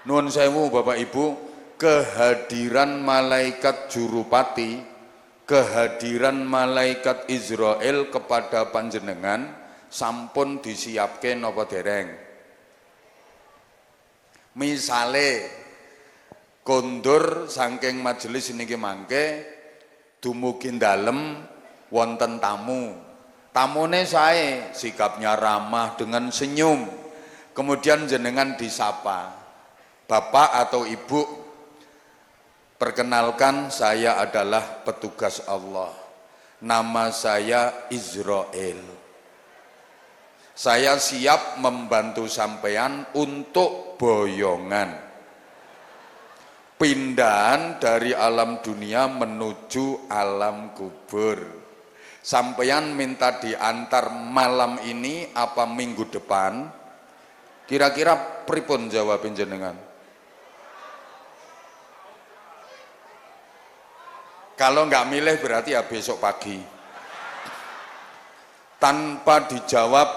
Nuwun sewu Bapak Ibu, kehadiran malaikat jurupati, kehadiran malaikat Israel kepada panjenengan sampun disiapke napa dereng? Misale kondur saking majelis niki mangke dumugi dalem wonten tamu. Tamune sae, sikapnya ramah dengan senyum. Kemudian jenengan disapa. Bapak atau Ibu, perkenalkan saya adalah petugas Allah. Nama saya Israel. Saya siap membantu sampean untuk boyongan. Pindahan dari alam dunia menuju alam kubur. Sampean minta diantar malam ini apa minggu depan? Kira-kira pripun jawab jenengan? Kalau nggak milih berarti ya besok pagi. Tanpa dijawab,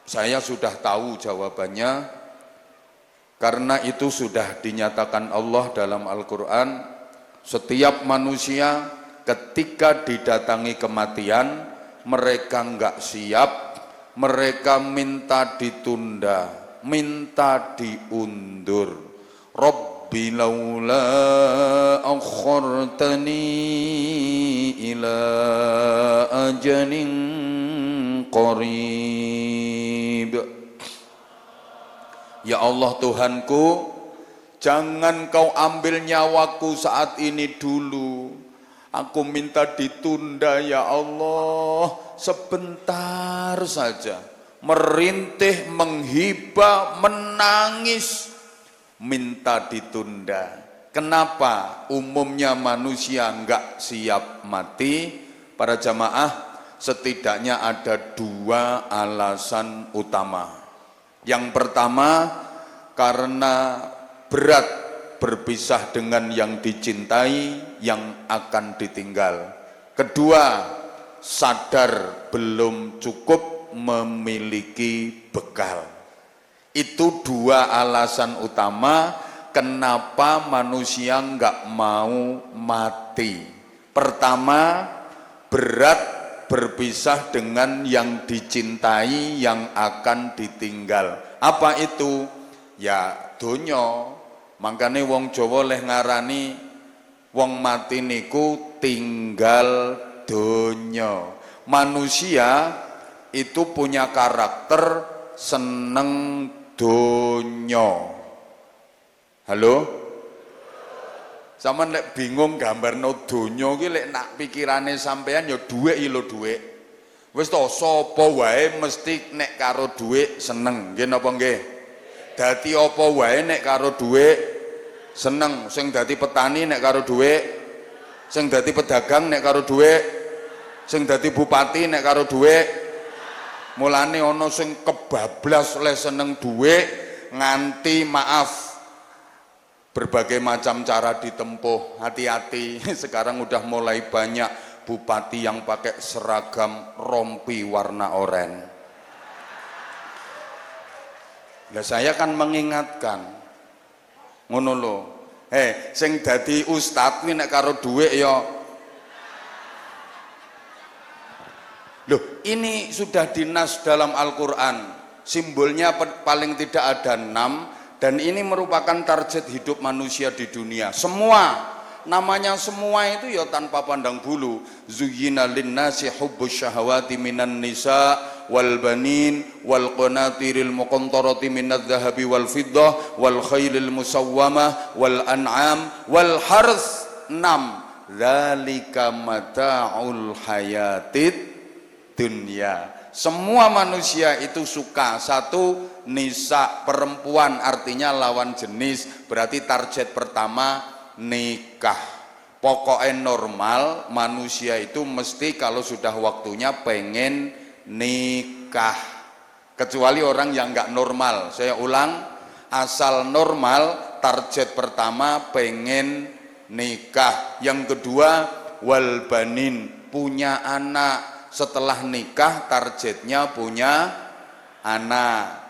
saya sudah tahu jawabannya, karena itu sudah dinyatakan Allah dalam Al-Quran. Setiap manusia ketika didatangi kematian, mereka nggak siap, mereka minta ditunda, minta diundur. Rabbi laula akhartani ila ajalin qarib. Ya Allah Tuhanku, jangan kau ambil nyawaku saat ini dulu. Aku minta ditunda ya Allah, sebentar saja. Merintih, menghibah, menangis, minta ditunda. Kenapa? Umumnya manusia enggak siap mati. Para jamaah, setidaknya ada dua alasan utama. Yang pertama, karena berat berpisah dengan yang dicintai, yang akan ditinggal. Kedua, sadar belum cukup memiliki bekal. Itu dua alasan utama kenapa manusia enggak mau mati. Pertama, berat berpisah dengan yang dicintai, yang akan ditinggal. Apa itu? Ya donya. Makanya wong Jawa leh ngarani wong mati niku tinggal donya. Manusia itu punya karakter seneng donya. Halo? Sampeyan lek bingung gambarno donya ki lek nak pikirane sampean ya dhuwit iki lho dhuwit. Wis to sapa wae mesti nek karo dhuwit seneng, nggih napa nggih? Dadi apa wae nek karo dhuwit seneng, sing dadi petani nek karo dhuwit, sing dadi pedagang nek karo dhuwit, sing dadi bupati nek karo dhuwit. Mulane ana sing kebablas oleh seneng dhuwit nganti maaf berbagai macam cara ditempuh. Hati-hati, sekarang udah mulai banyak bupati yang pakai seragam rompi warna oranye. Nah, saya kan mengingatkan ngono lho. Sing dadi ustad kuwi nek karo dhuwit ya. Loh, ini sudah dinas dalam Al-Quran. Simbolnya paling tidak ada 6, dan ini merupakan target hidup manusia di dunia. Semua, namanya semua itu ya tanpa pandang bulu. Zuyyina linnasi hubbus syahawati minan nisa wal banin wal qanatiril muqantarati minadh dhahabi wal fiddah wal khailil musawwamah wal an'am wal harth. 6. Dzalika mata'ul hayatid dunia. Semua manusia itu suka. Satu, nisa, perempuan, artinya lawan jenis, berarti target pertama nikah. Pokoknya normal manusia itu mesti kalau sudah waktunya pengen nikah, kecuali orang yang nggak normal. Saya ulang, asal normal target pertama pengen nikah. Yang kedua, wal banin, punya anak. Setelah nikah targetnya punya anak.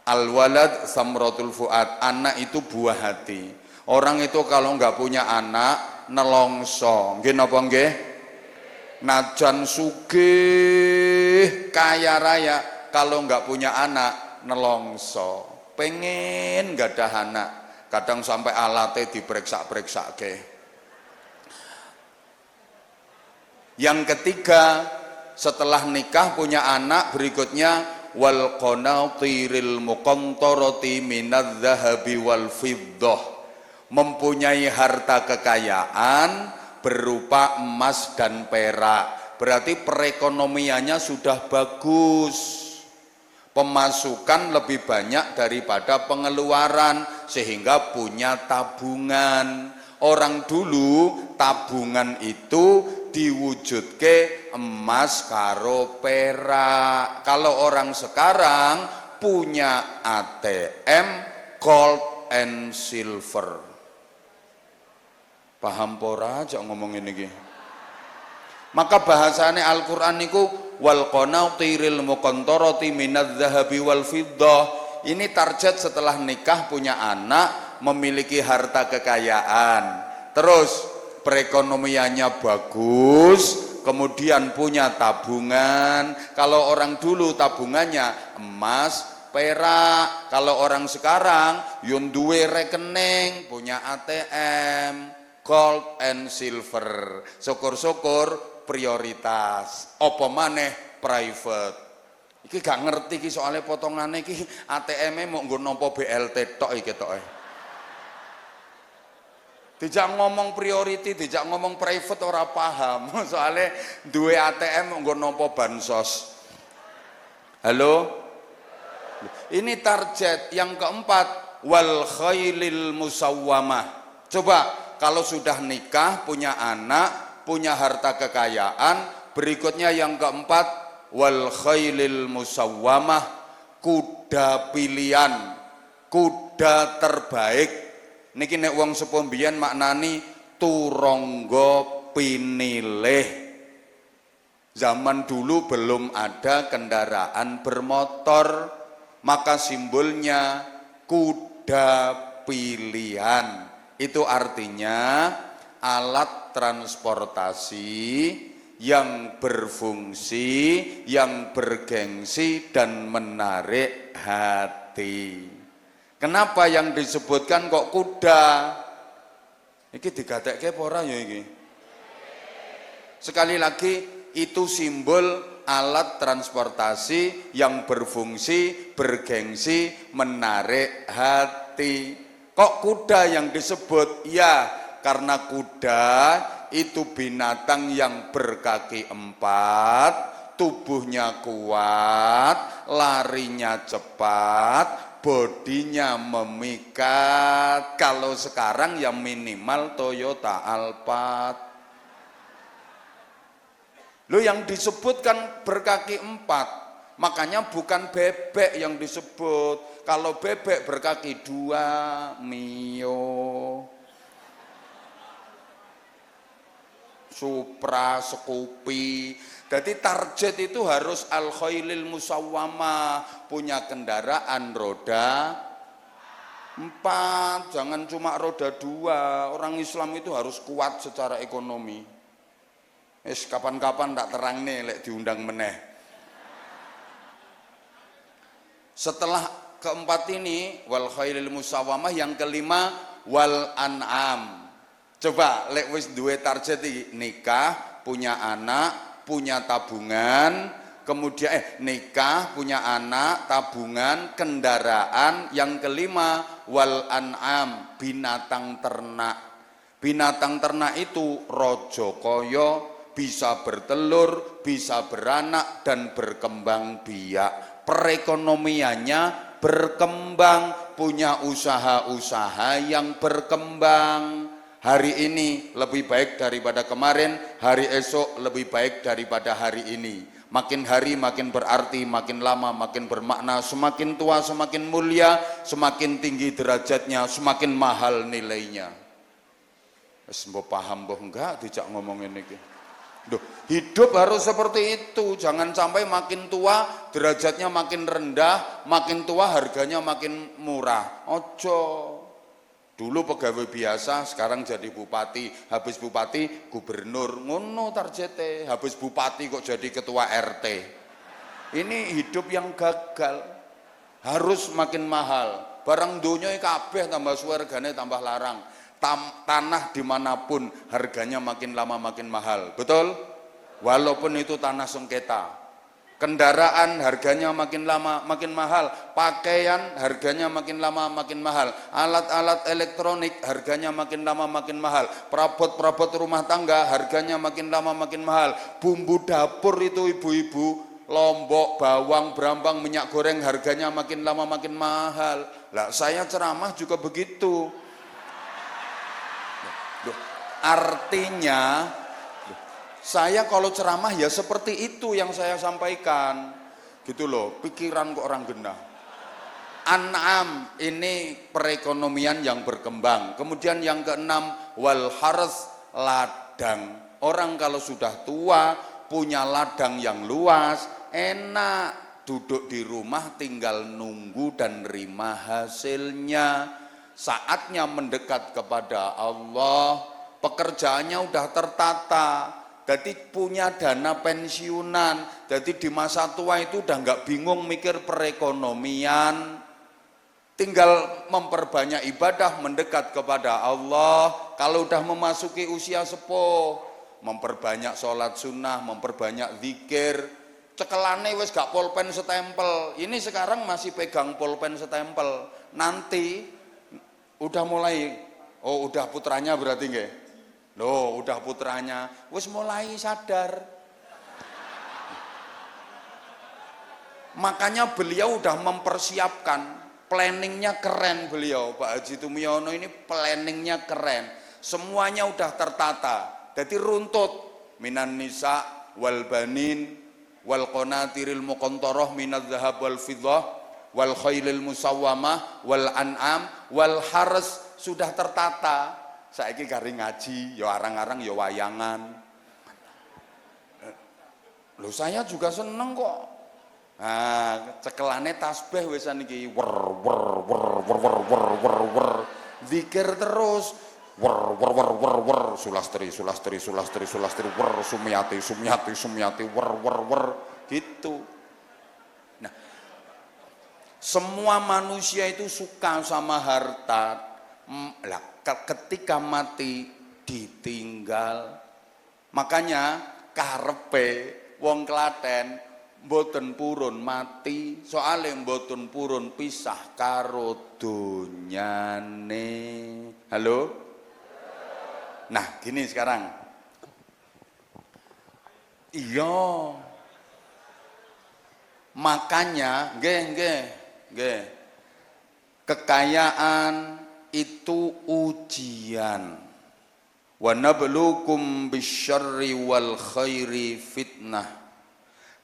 Al-walad samratul fuad, anak itu buah hati. Orang itu kalau nggak punya anak nelongso, nggih napa nggih? Najan sugih kaya raya, kalau nggak punya anak nelongso. Pengen nggak ada anak, kadang sampai alatnya diperiksa-periksa ke. Yang ketiga, setelah nikah punya anak berikutnya wal qanatiril muqantarati minadz zahabi wal fiddah, mempunyai harta kekayaan berupa emas dan perak. Berarti perekonomiannya sudah bagus, pemasukan lebih banyak daripada pengeluaran, sehingga punya tabungan. Orang dulu tabungan itu diwujudke emas karo perak. Kalau orang sekarang punya ATM gold and silver. Paham pora aja ngomongin ini. Maka bahasane Al-Qur'an niku wal qanatiril muqantarati minadz zahabi wal fiddah. Ini target setelah nikah punya anak, memiliki harta kekayaan. Terus perekonomiannya bagus, kemudian punya tabungan. Kalau orang dulu tabungannya emas, perak. Kalau orang sekarang yun duwe rekening, punya ATM, gold and silver. Syukur-syukur prioritas. Apa maneh private. Iki gak ngerti iki soalnya potongane iki ATM-e mau nggo nampa BLT tok iki tok. Dijak ngomong priority, dijak ngomong private ora paham. Soalnya duwe ATM mau nggo nampa bansos. Halo? Ini target yang keempat, wal khailil musawwamah. Coba kalau sudah nikah, punya anak, punya harta kekayaan, berikutnya yang keempat wal khailil musawwamah, kuda pilihan, kuda terbaik. Niki nek wong sepuh mbiyen maknani turangga pinilih. Zaman dulu belum ada kendaraan bermotor, maka simbolnya kuda pilihan. Itu artinya alat transportasi yang berfungsi, yang bergengsi dan menarik hati. Kenapa yang disebutkan kok kuda? Iki digatekke apa ora ya iki? Sekali lagi, itu simbol alat transportasi yang berfungsi, bergengsi, menarik hati. Kok kuda yang disebut? Ya, karena kuda itu binatang yang berkaki empat, tubuhnya kuat, larinya cepat, bodinya memikat. Kalau sekarang yang minimal Toyota Alphard. Lo yang disebutkan berkaki empat, makanya bukan bebek yang disebut. Kalau bebek berkaki dua, Mio, Supra, Scoopy. Jadi target itu harus al khailil musawwamah, punya kendaraan roda 4, jangan cuma roda 2. Orang Islam itu harus kuat secara ekonomi. Kapan-kapan tak terang nih lek diundang meneh. Setelah keempat ini wal khailil musawwamah, yang kelima wal an'am. Coba lek wis duwe target iki, nikah, punya anak, punya tabungan, kemudian nikah, punya anak, tabungan, kendaraan, yang kelima wal an'am, binatang ternak. Binatang ternak itu raja kaya, bisa bertelur, bisa beranak dan berkembang biak. Perekonomiannya berkembang, punya usaha-usaha yang berkembang. Hari ini lebih baik daripada kemarin, hari esok lebih baik daripada hari ini. Makin hari makin berarti, makin lama makin bermakna, semakin tua semakin mulia, semakin tinggi derajatnya, semakin mahal nilainya. Wis mbok paham mbok enggak dijak ngomongin iki. Duh, hidup harus seperti itu, jangan sampai makin tua derajatnya makin rendah, makin tua harganya makin murah. Ojo. Dulu pegawai biasa, sekarang jadi bupati, habis bupati gubernur, ngono tarjete, habis bupati kok jadi ketua RT. Ini hidup yang gagal, harus makin mahal. Barang dunia kabeh tambah suwe regane tambah larang. Tanah dimanapun harganya makin lama makin mahal, betul? Walaupun itu tanah sengketa. Kendaraan harganya makin lama makin mahal, pakaian harganya makin lama makin mahal, alat-alat elektronik harganya makin lama makin mahal, perabot-perabot rumah tangga harganya makin lama makin mahal, bumbu dapur itu ibu-ibu, lombok, bawang, brambang, minyak goreng harganya makin lama makin mahal. Lah saya ceramah juga begitu. Artinya saya kalau ceramah ya seperti itu yang saya sampaikan, gitu loh, pikiran kok orang genah. An'am, ini perekonomian yang berkembang. Kemudian yang keenam, wal haras, ladang. Orang kalau sudah tua, punya ladang yang luas, enak, duduk di rumah tinggal nunggu dan terima hasilnya. Saatnya mendekat kepada Allah, pekerjaannya udah tertata. Jadi punya dana pensiunan, jadi di masa tua itu udah nggak bingung mikir perekonomian, tinggal memperbanyak ibadah, mendekat kepada Allah. Kalau udah memasuki usia sepuh, memperbanyak sholat sunnah, memperbanyak zikir, cekelane wes gak pulpen setempel, ini sekarang masih pegang pulpen setempel, nanti udah mulai, oh udah putranya berarti nggih? Loh, udah putranya, wis mulai sadar. Makanya beliau udah mempersiapkan, planningnya keren beliau, Pak Haji Tumiono ini planningnya keren. Semuanya udah tertata. Jadi runtut, minan nisa wal banin wal qanatiril muqantarah minadz zahab wal fiddah wal khailil musawwamah wal an'am wal haras, sudah tertata. Saiki garing ngaji, ya arang-arang ya wayangan. Loh saya juga seneng kok. Nah, cekelane tasbih wisan iki wer wer wer wer wer wer wer wer. Zikir terus wer wer wer wer wer, sulastri sulastri sulastri sulastri wer, sumiyati sumiyati sumiyati wer wer wer, gitu. Nah, semua manusia itu suka sama harta. Lah ketika mati ditinggal, makanya karepe wong Klaten mboten purun mati, soalnya mboten purun pisah karo donyane. Halo? Nah gini sekarang, iya makanya nggih kekayaan itu ujian. Wa nabluukum bisyarri wal khairi fitnah.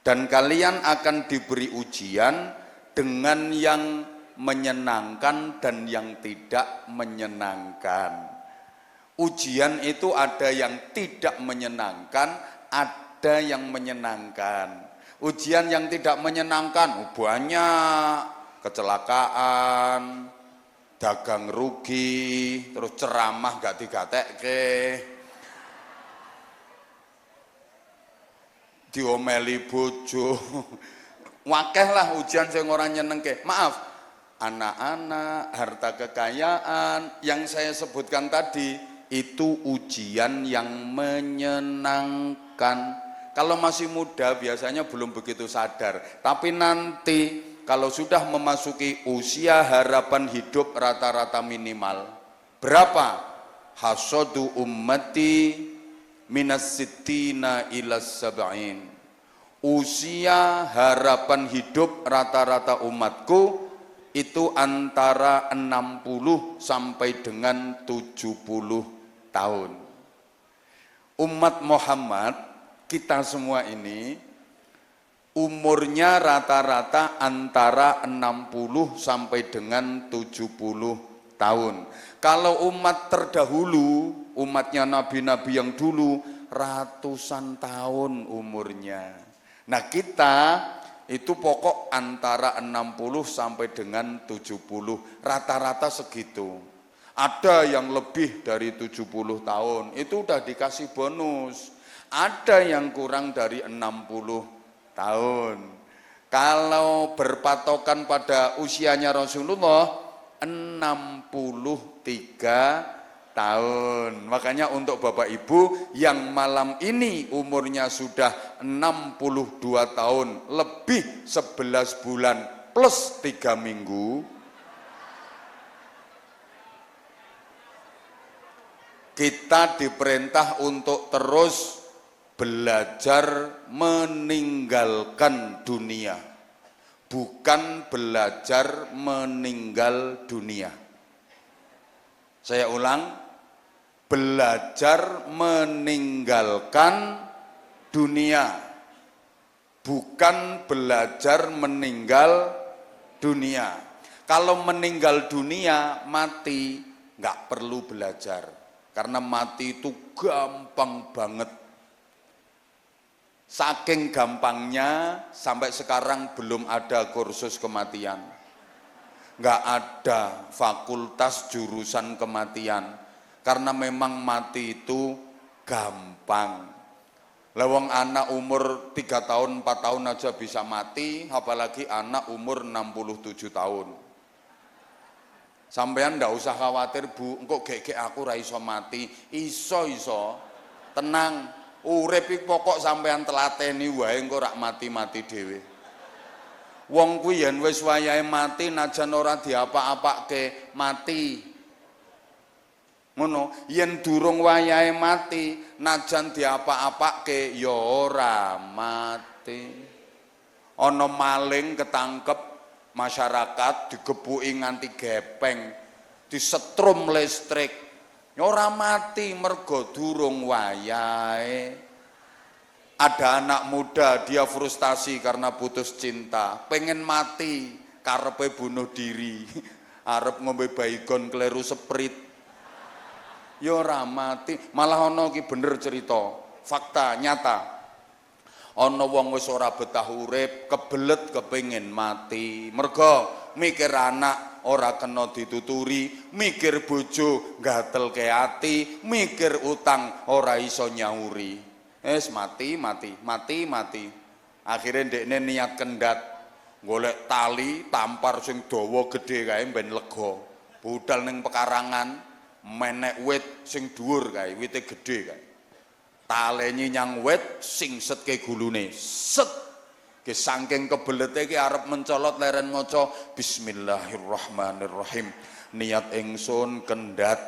Dan kalian akan diberi ujian dengan yang menyenangkan dan yang tidak menyenangkan. Ujian itu ada yang tidak menyenangkan, ada yang menyenangkan. Ujian yang tidak menyenangkan banyak, kecelakaan, dagang rugi, terus ceramah gak digatekke, diomeli bojo, wakeh lah ujian sing ora nyenengke. Maaf, anak-anak, harta kekayaan yang saya sebutkan tadi itu ujian yang menyenangkan. Kalau masih muda biasanya belum begitu sadar, tapi nanti kalau sudah memasuki usia harapan hidup rata-rata minimal berapa? Hasadu ummati minas sittina ilas sab'in. Usia harapan hidup rata-rata umatku itu antara 60 sampai dengan 70 tahun. Umat Muhammad, kita semua ini umurnya rata-rata antara 60 sampai dengan 70 tahun. Kalau umat terdahulu, umatnya nabi-nabi yang dulu, ratusan tahun umurnya. Nah kita itu pokok antara 60 sampai dengan 70, rata-rata segitu. Ada yang lebih dari 70 tahun, itu udah dikasih bonus. Ada yang kurang dari 60 tahun. Kalau berpatokan pada usianya Rasulullah 63 tahun. Makanya untuk Bapak Ibu yang malam ini umurnya sudah 62 tahun, lebih 11 bulan plus 3 minggu, kita diperintah untuk terus belajar meninggalkan dunia, bukan belajar meninggal dunia. Saya ulang, belajar meninggalkan dunia, bukan belajar meninggal dunia. Kalau meninggal dunia, mati, nggak perlu belajar. Karena mati itu gampang banget. Saking gampangnya, sampai sekarang belum ada kursus kematian. Nggak ada fakultas jurusan kematian. Karena memang mati itu gampang. Lawang anak umur 3 tahun, 4 tahun aja bisa mati, apalagi anak umur 67 tahun. Sampean ndak usah khawatir, Bu, engko gek aku ra iso mati. Iso, tenang, urip iki pokok sampean telateni wae engko rak mati-mati dhewe. Wong kuwi yen wis wayahe mati najan ora diapa-apake mati. Ngono, yen durung wayahe mati najan diapa-apake ya ora mati. Ana maling ketangkep, masyarakat digebuki nganti gepeng, disetrum listrik, ya ora mati mergo durung wayahe. Ada anak muda, dia frustasi karena putus cinta, pengen mati, karepe bunuh diri, arep ngombe baygon kleru seprit, ya ora mati. Malah ana iki bener cerita, fakta nyata. Ana wong wis ora betah urip, kebelet kepengin mati. Mergo mikir anak ora kena dituturi, mikir bojo gatelke ati, mikir utang ora iso nyauri. Mati. Akhirnya ndekne niat kendat golek tali tampar sing dawa gedhe kae ben lega. Budal ning pekarangan menek wit sing dhuwur kae, wite gedhe kae. Taleni nyang wit singsetke gulune. Set. Ke saking kebelete ki arep mencolot leren maca Bismillahirrahmanirrahim. Niat ingsun kendat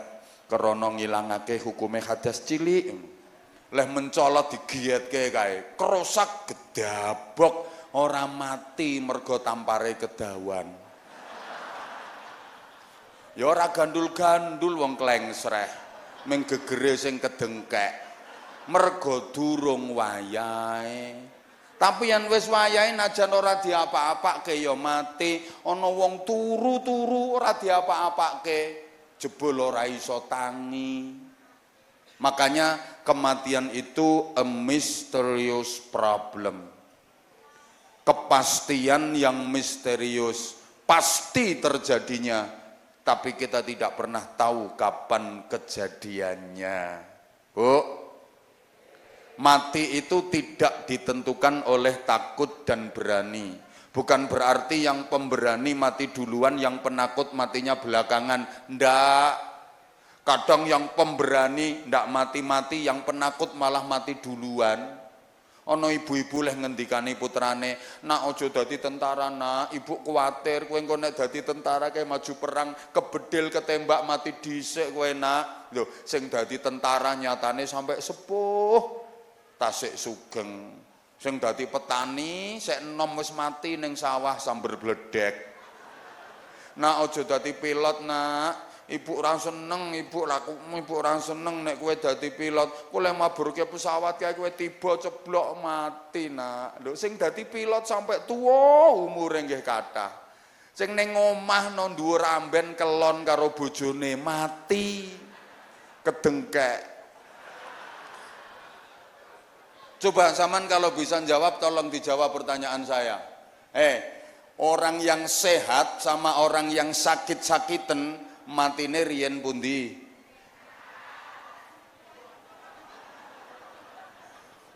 krana ngilangake hukume hadas cilik. Leh mencolot digietke kae, kerosak gedabok, ora mati mergo tampare kedawan. Ya ora gandul-gandul wong klengsreh, ming gegere sing kedengkek. Mergo durung wayahe. Tapi yen wis wayahe najan ora diapa-apake ya mati. Ana wong turu-turu ora diapa-apake, jebul ora iso tangi. Makanya kematian itu a mysterious problem. Kepastian yang misterius, pasti terjadinya, tapi kita tidak pernah tahu kapan kejadiannya. Bu, mati itu tidak ditentukan oleh takut dan berani. Bukan berarti yang pemberani mati duluan, yang penakut matinya belakangan. Ndak. Kadang yang pemberani ndak mati-mati, yang penakut malah mati duluan. Ana ibu-ibu leh ngendikani putrane, "Nak ojo dadi tentara, Nak. Ibu kuwatir kowe engko nek dadi tentara kae maju perang, kebedil ketembak mati dhisik kowe, Nak." Lho, sing dadi tentara nyatane sampai sepuh tasik sugeng. Sing dadi petani sek enom wis mati ning sawah sambar bledek. Nak ojo dadi pilot, Nak. Ibu ora seneng, ibu ora seneng nek kowe dadi pilot. Kowe maburke pesawat kae kowe tiba ceblok mati, Nak. Lho sing dadi pilot sampai tuwa umure nggih kathah. Sing ning omah nang dhuwur amben kelon karo bojone mati. Kedengkek. Coba zaman kalau bisa jawab, tolong dijawab pertanyaan saya. Orang yang sehat sama orang yang sakit-sakiten matine riyen pundi?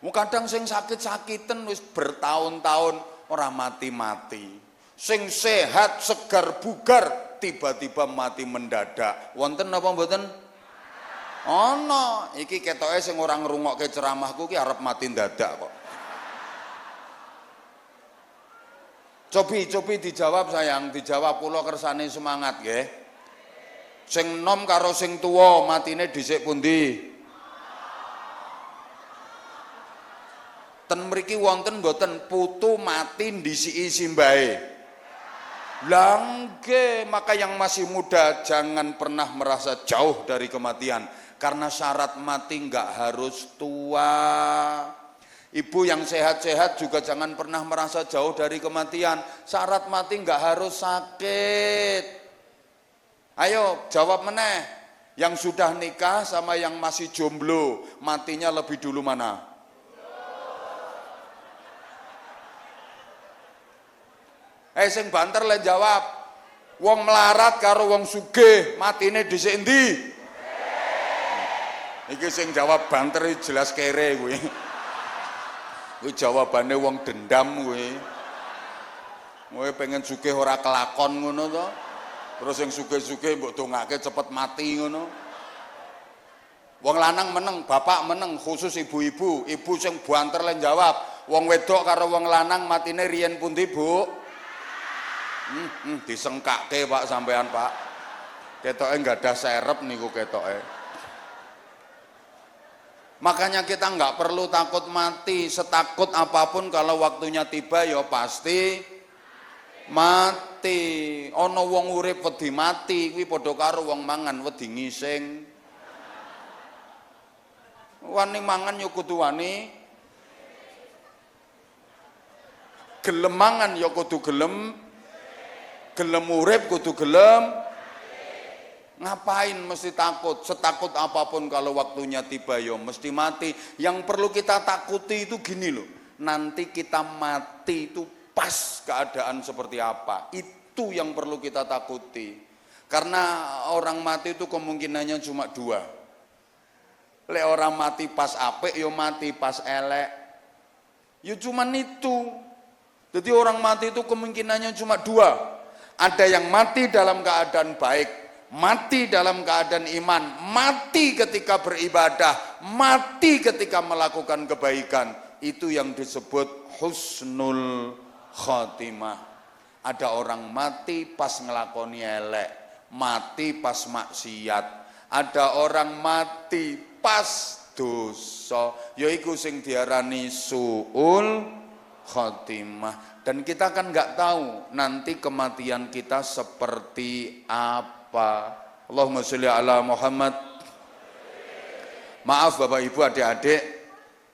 Kadang sing sakit-sakiten wis bertahun-tahun ora mati-mati. Sing sehat, segar, bugar tiba-tiba mati mendadak. Wonten apa mboten? Ana, iki ketoke sing ora ngrungokke ceramahku ki arep mati dadak kok. Cobi dijawab sayang, dijawab kula kersane semangat nggih. Sing nom karo sing tuwa matine dhisik pundi? Ten mriki wonten mboten putu mati ndisiki simbahe? Lah nggih, maka yang masih muda jangan pernah merasa jauh dari kematian, karena syarat mati enggak harus tua. Ibu yang sehat-sehat juga jangan pernah merasa jauh dari kematian, syarat mati enggak harus sakit. Ayo jawab meneh, yang sudah nikah sama yang masih jomblo matinya lebih dulu mana? Sing banter le jawab. Wong melarat karo wong sugih matine dhisik endi? Iki sing jawab banter jelas kere kuwi. Kuwi jawabane wong dendam kuwi. Kowe pengen sugih ora kelakon ngono to. Terus sing sugih-sugih mbok dongake cepet mati ngono. Wong lanang meneng, bapak meneng, khusus ibu-ibu. Ibu sing banter le jawab. Wong wedok karo wong lanang matine riyen pundi, Bu? Disengkake Pak sampean Pak. Ketoke enggak ada serep niku ketoke. Makanya kita enggak perlu takut mati, setakut apapun kalau waktunya tiba ya pasti mati. Ana wong urip wedi mati kuwi padha karo wong mangan wedi ngising. Wani mangan ya kudu wani. Gelem mangan ya kudu gelem. Gelem urip kudu gelem. Ngapain mesti takut? Setakut apapun kalau waktunya tiba ya mesti mati. Yang perlu kita takuti itu gini loh. Nanti kita mati itu pas keadaan seperti apa. Itu yang perlu kita takuti. Karena orang mati itu kemungkinannya cuma dua. Lek orang mati pas apik ya mati pas elek. Ya cuman itu. Jadi orang mati itu kemungkinannya cuma dua. Ada yang mati dalam keadaan baik, mati dalam keadaan iman, mati ketika beribadah, mati ketika melakukan kebaikan. Itu yang disebut husnul khotimah. Ada orang mati pas ngelakoni elek, mati pas maksiat. Ada orang mati pas dosa, yaiku sing diarani suul khotimah. Dan kita kan nggak tahu nanti kematian kita seperti apa. Allahumma sholli ala Muhammad. Maaf Bapak Ibu adik-adik,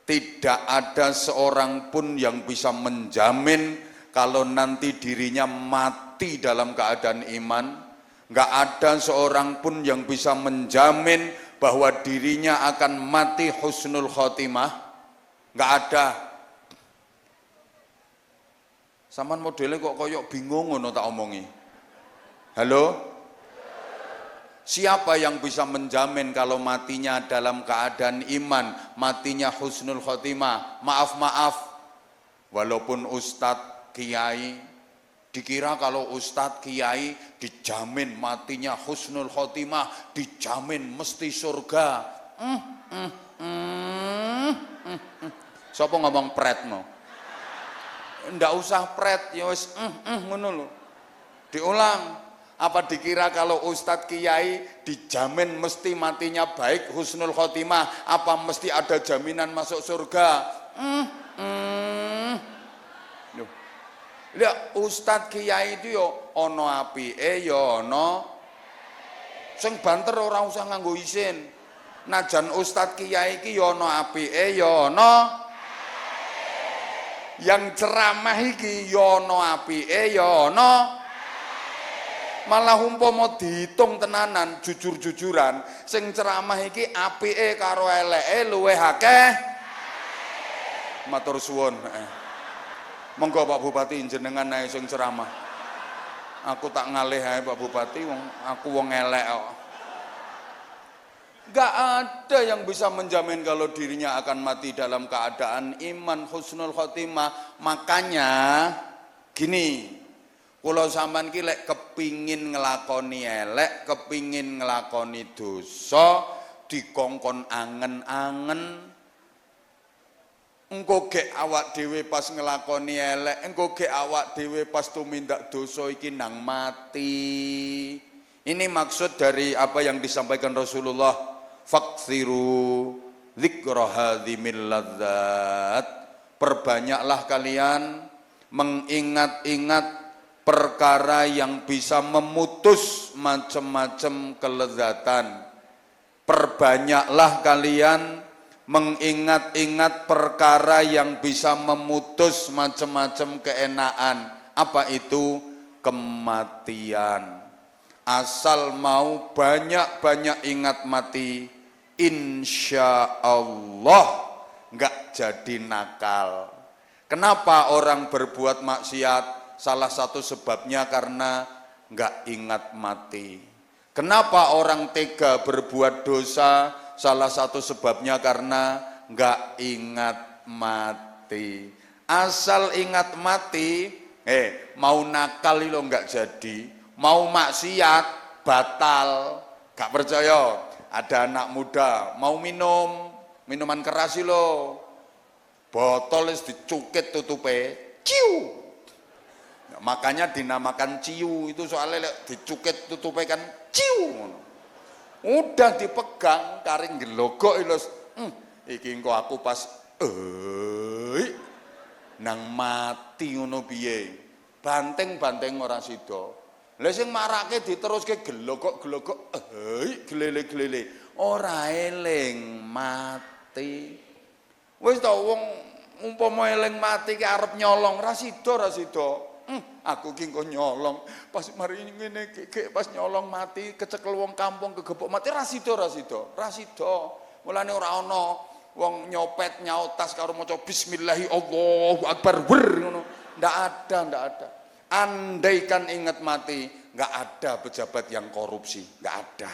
tidak ada seorang pun yang bisa menjamin kalau nanti dirinya mati dalam keadaan iman. Nggak ada seorang pun yang bisa menjamin bahwa dirinya akan mati husnul khotimah. Nggak ada. Saman modelnya kok koyok bingung ngono tak omongi. Halo? Siapa yang bisa menjamin kalau matinya dalam keadaan iman, matinya husnul khotimah? Maaf, walaupun ustadz, kiai, dikira kalau ustadz, kiai dijamin matinya husnul khotimah, dijamin mesti surga. Siapa ngomong pret no? Ndak usah pret, ya wis ngono lho. Diulang. Apa dikira kalau ustadz kiai dijamin mesti matinya baik husnul khotimah? Apa mesti ada jaminan masuk surga? Loh. Lihat ustadz kiai itu yo ono apike yo ono sing banter ora usah nganggo isin. Najan ustadz kiai iki yo ono apike yo ono yang ceramah iki ya ana apike ya ana, malah umpama dihitung tenanan jujur-jujuran sing ceramah iki apike karo eleke luwih akeh. Matur suwun. Monggo Pak Bupati jenengan ae sing ceramah. Aku tak ngalih ae Pak Bupati, aku wong elek kok. Gak ada yang bisa menjamin kalau dirinya akan mati dalam keadaan iman husnul khotimah. Makanya gini, kula sampean ki lek kepingin nglakoni elek, kepingin nglakoni dosa, dikongkon angen-angen. Engko gek awak dhewe pas nglakoni elek, engko gek awak dhewe pas tumindak dosa iki nang mati. Ini maksud dari apa yang disampaikan Rasulullah. Faksiru dzikra hadzimil ladzat. Perbanyaklah kalian mengingat-ingat perkara yang bisa memutus macam-macam kelezatan. Perbanyaklah kalian mengingat-ingat perkara yang bisa memutus macam-macam keenaan. Apa itu? Kematian. Asal mau banyak-banyak ingat mati, insya Allah nggak jadi nakal. Kenapa orang berbuat maksiat? Salah satu sebabnya karena nggak ingat mati. Kenapa orang tega berbuat dosa? Salah satu sebabnya karena nggak ingat mati. Asal ingat mati, mau nakal lo nggak jadi, mau maksiat batal. Gak percaya? Ada anak muda mau minum minuman keras lo, botol dicukit tutupe, ciu. Nah, makanya dinamakan ciu itu soalnya dicukit tutupe kan ciu. Udah dipegang karing gelogok ilus, iki engko aku pas nang mati ngono piye. Banteng-banteng ora sida. Lah sing marake diteruske gelogok-gelogok glele-glele ora eling mati. Wis ta wong umpama eling mati ki arep nyolong ra sida. Aku ki engko nyolong pas mari ngene iki pas nyolong mati kecekel wong kampung kegepuk mati ra sida. Mulane ora ana wong nyopet nyautas karo maca bismillah Allahu akbar ngono. Ndak ada. Andaikan ingat mati, nggak ada pejabat yang korupsi, nggak ada.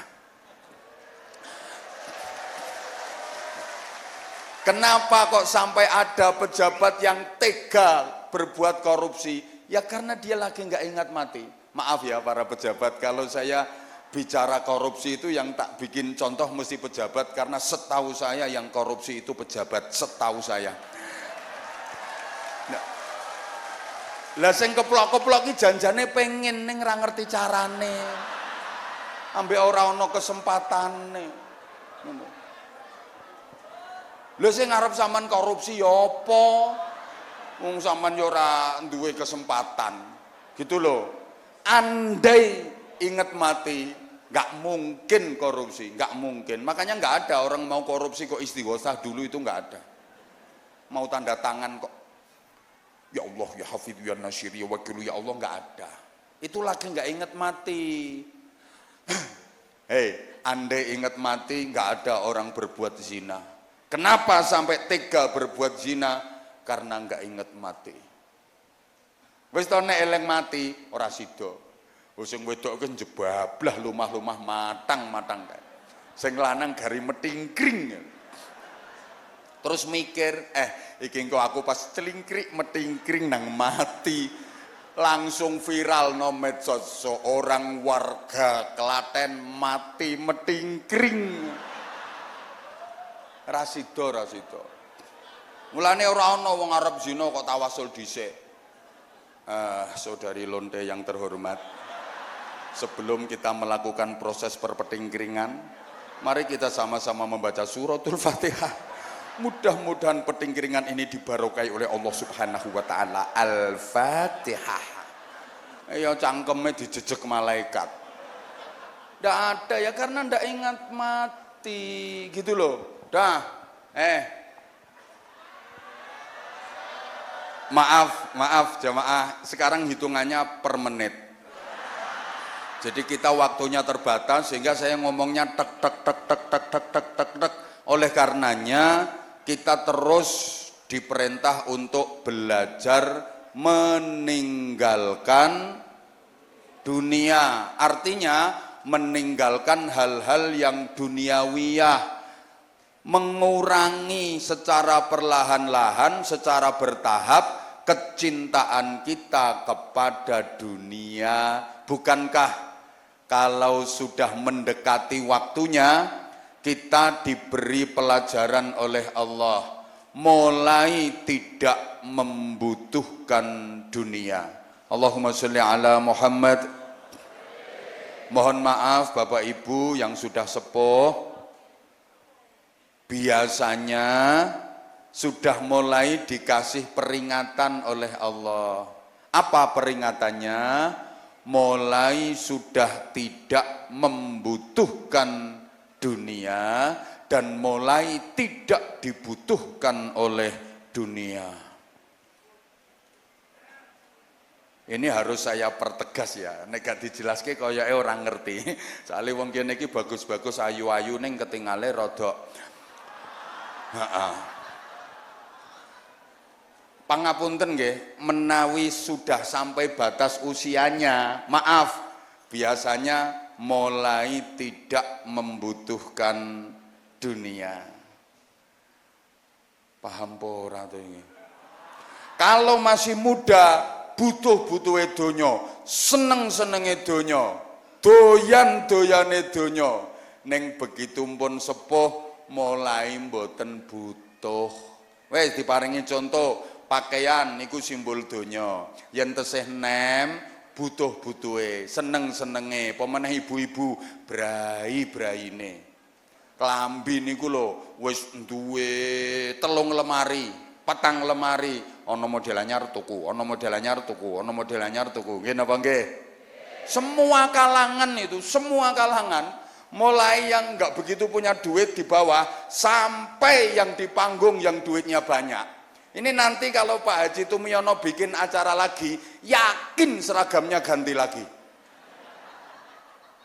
Kenapa kok sampai ada pejabat yang tega berbuat korupsi? Ya karena dia lagi nggak ingat mati. Maaf ya para pejabat, kalau saya bicara korupsi itu yang tak bikin contoh mesti pejabat, karena setahu saya yang korupsi itu pejabat, setahu saya. Nah, lah sing keplok-keplok iki janjane pengen ning ra ngerti carane. Ambek ora ana kesempatane. Ngono. Lha sing ngarep sampean korupsi ya apa? Wong sampean ya ora duwe kesempatan. Gitu loh. Andai inget mati, nggak mungkin korupsi, nggak mungkin. Makanya nggak ada orang mau korupsi kok istighosah dulu, itu nggak ada. Mau tanda tangan kok. Ya Allah, ya Hafidh, ya Nasir, ya Wakil, ya Allah, nggak ada. Itu lagi nggak ingat mati. Hei, andai ingat mati, nggak ada orang berbuat zina. Kenapa sampai tega berbuat zina? Karena nggak ingat mati. Wis to nek eleng mati, ora sida. Sing wedok ki jebablah lumah-lumah matang-matang kae. Sing lanang gari metingkring. Terus mikir, iki engko aku pas celingkrik metingkring nang mati. Langsung viral no medsos, seorang warga Klaten mati metingkring. Rasido. Mulane ora ana wong arep zina kok tawasul dhisik. Saudari Lonte yang terhormat, sebelum kita melakukan proses perpetingkringan, mari kita sama-sama membaca suratul Fatihah. Mudah-mudahan petingkringan ini dibarokai oleh Allah Subhanahu wa taala. Al-Fatihah. Ya cangkeme dijejek malaikat. Ndak ada ya, karena ndak ingat mati gitu loh. Dah. Maaf jamaah, sekarang hitungannya per menit. Jadi kita waktunya terbatas sehingga saya ngomongnya tek. Oleh karenanya kita terus diperintah untuk belajar meninggalkan dunia. Artinya meninggalkan hal-hal yang duniawiyah, mengurangi secara perlahan-lahan, secara bertahap kecintaan kita kepada dunia. Bukankah kalau sudah mendekati waktunya kita diberi pelajaran oleh Allah mulai tidak membutuhkan dunia. Allahumma sholli ala Muhammad. Mohon maaf Bapak Ibu yang sudah sepuh, biasanya sudah mulai dikasih peringatan oleh Allah. Apa peringatannya? Mulai sudah tidak membutuhkan dunia dan mulai tidak dibutuhkan oleh dunia. Ini harus saya pertegas ya, nek gak dijelaske koyoke orang ngerti. Soale wong kene iki bagus-bagus ayu-ayu ning ketingale rodok. Pangapunten nggih, menawi sudah sampai batas usianya, maaf, biasanya mulai tidak membutuhkan dunia. Paham po ora to iki? Kalau masih muda, butuh-butuhe donya, seneng-senenge donya, doyan-doyane donya. Ning begitu pun sepuh mulai mboten butuh. Wis diparingi contoh, pakaian niku simbol donya. Yen tesih nem butuh-butuhe, seneng-senenge, pemeneh ibu-ibu brai-braine. Klambi niku lho wis duwe 3 lemari, 4 lemari, ana model anyar tuku, ana model anyar tuku, ana model anyar tuku. Nggih napa nggih? Semua kalangan itu, semua kalangan, mulai yang enggak begitu punya duit di bawah sampai yang di panggung yang duitnya banyak. Ini nanti kalau Pak Haji Tumiono bikin acara lagi, yakin seragamnya ganti lagi.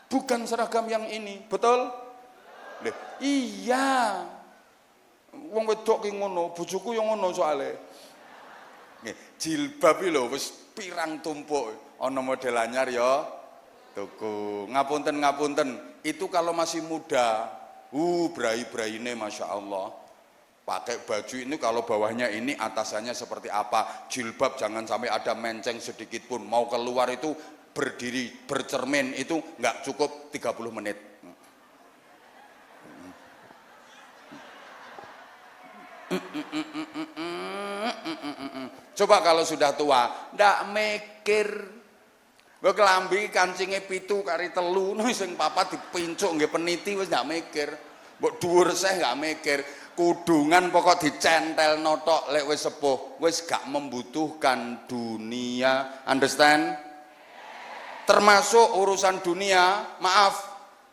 Bukan seragam yang ini, betul? Iya. Wong wedok ki ngono, bojoku yo ngono soalé. Nggih, jilbab iki lho wis pirang tumpuk, ana model anyar ya tuku. Ngapunten, itu kalau masih muda, brai-braine Masya Allah. Pakai baju ini kalau bawahnya ini, atasannya seperti apa, jilbab jangan sampai ada menceng sedikit pun, mau keluar itu berdiri, bercermin, itu nggak cukup 30 menit. Coba kalau sudah tua, ndak mikir. Mbok kelambi kancingnya 7 kari 3, sing papat dipincuk nggih peniti wis ndak mikir. Mbok dhuwur seh nggak mikir. Kudungan pokok dicentel notok lek wis sepuh, wis gak membutuhkan dunia. Understand? Termasuk urusan dunia, maaf,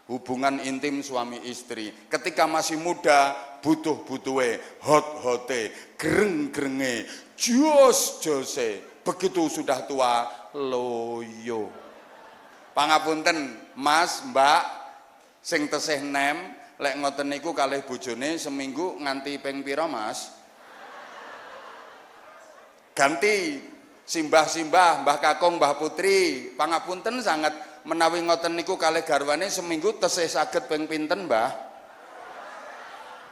hubungan intim suami istri. Ketika masih muda, butuh-butuhe, hot-hote, greng-grenge, jos-jose. Begitu sudah tua, loyo. Pangapunten, Mas, Mbak, sing tesih nem, lek ngoten niku kalih bojone seminggu nganti ping pira, Mas? Ganti simbah-simbah, Mbah Kakung, Mbah Putri. Pangapunten sangat menawi ngoten niku kalih garwane seminggu tesih saged ping pinten, Mbah?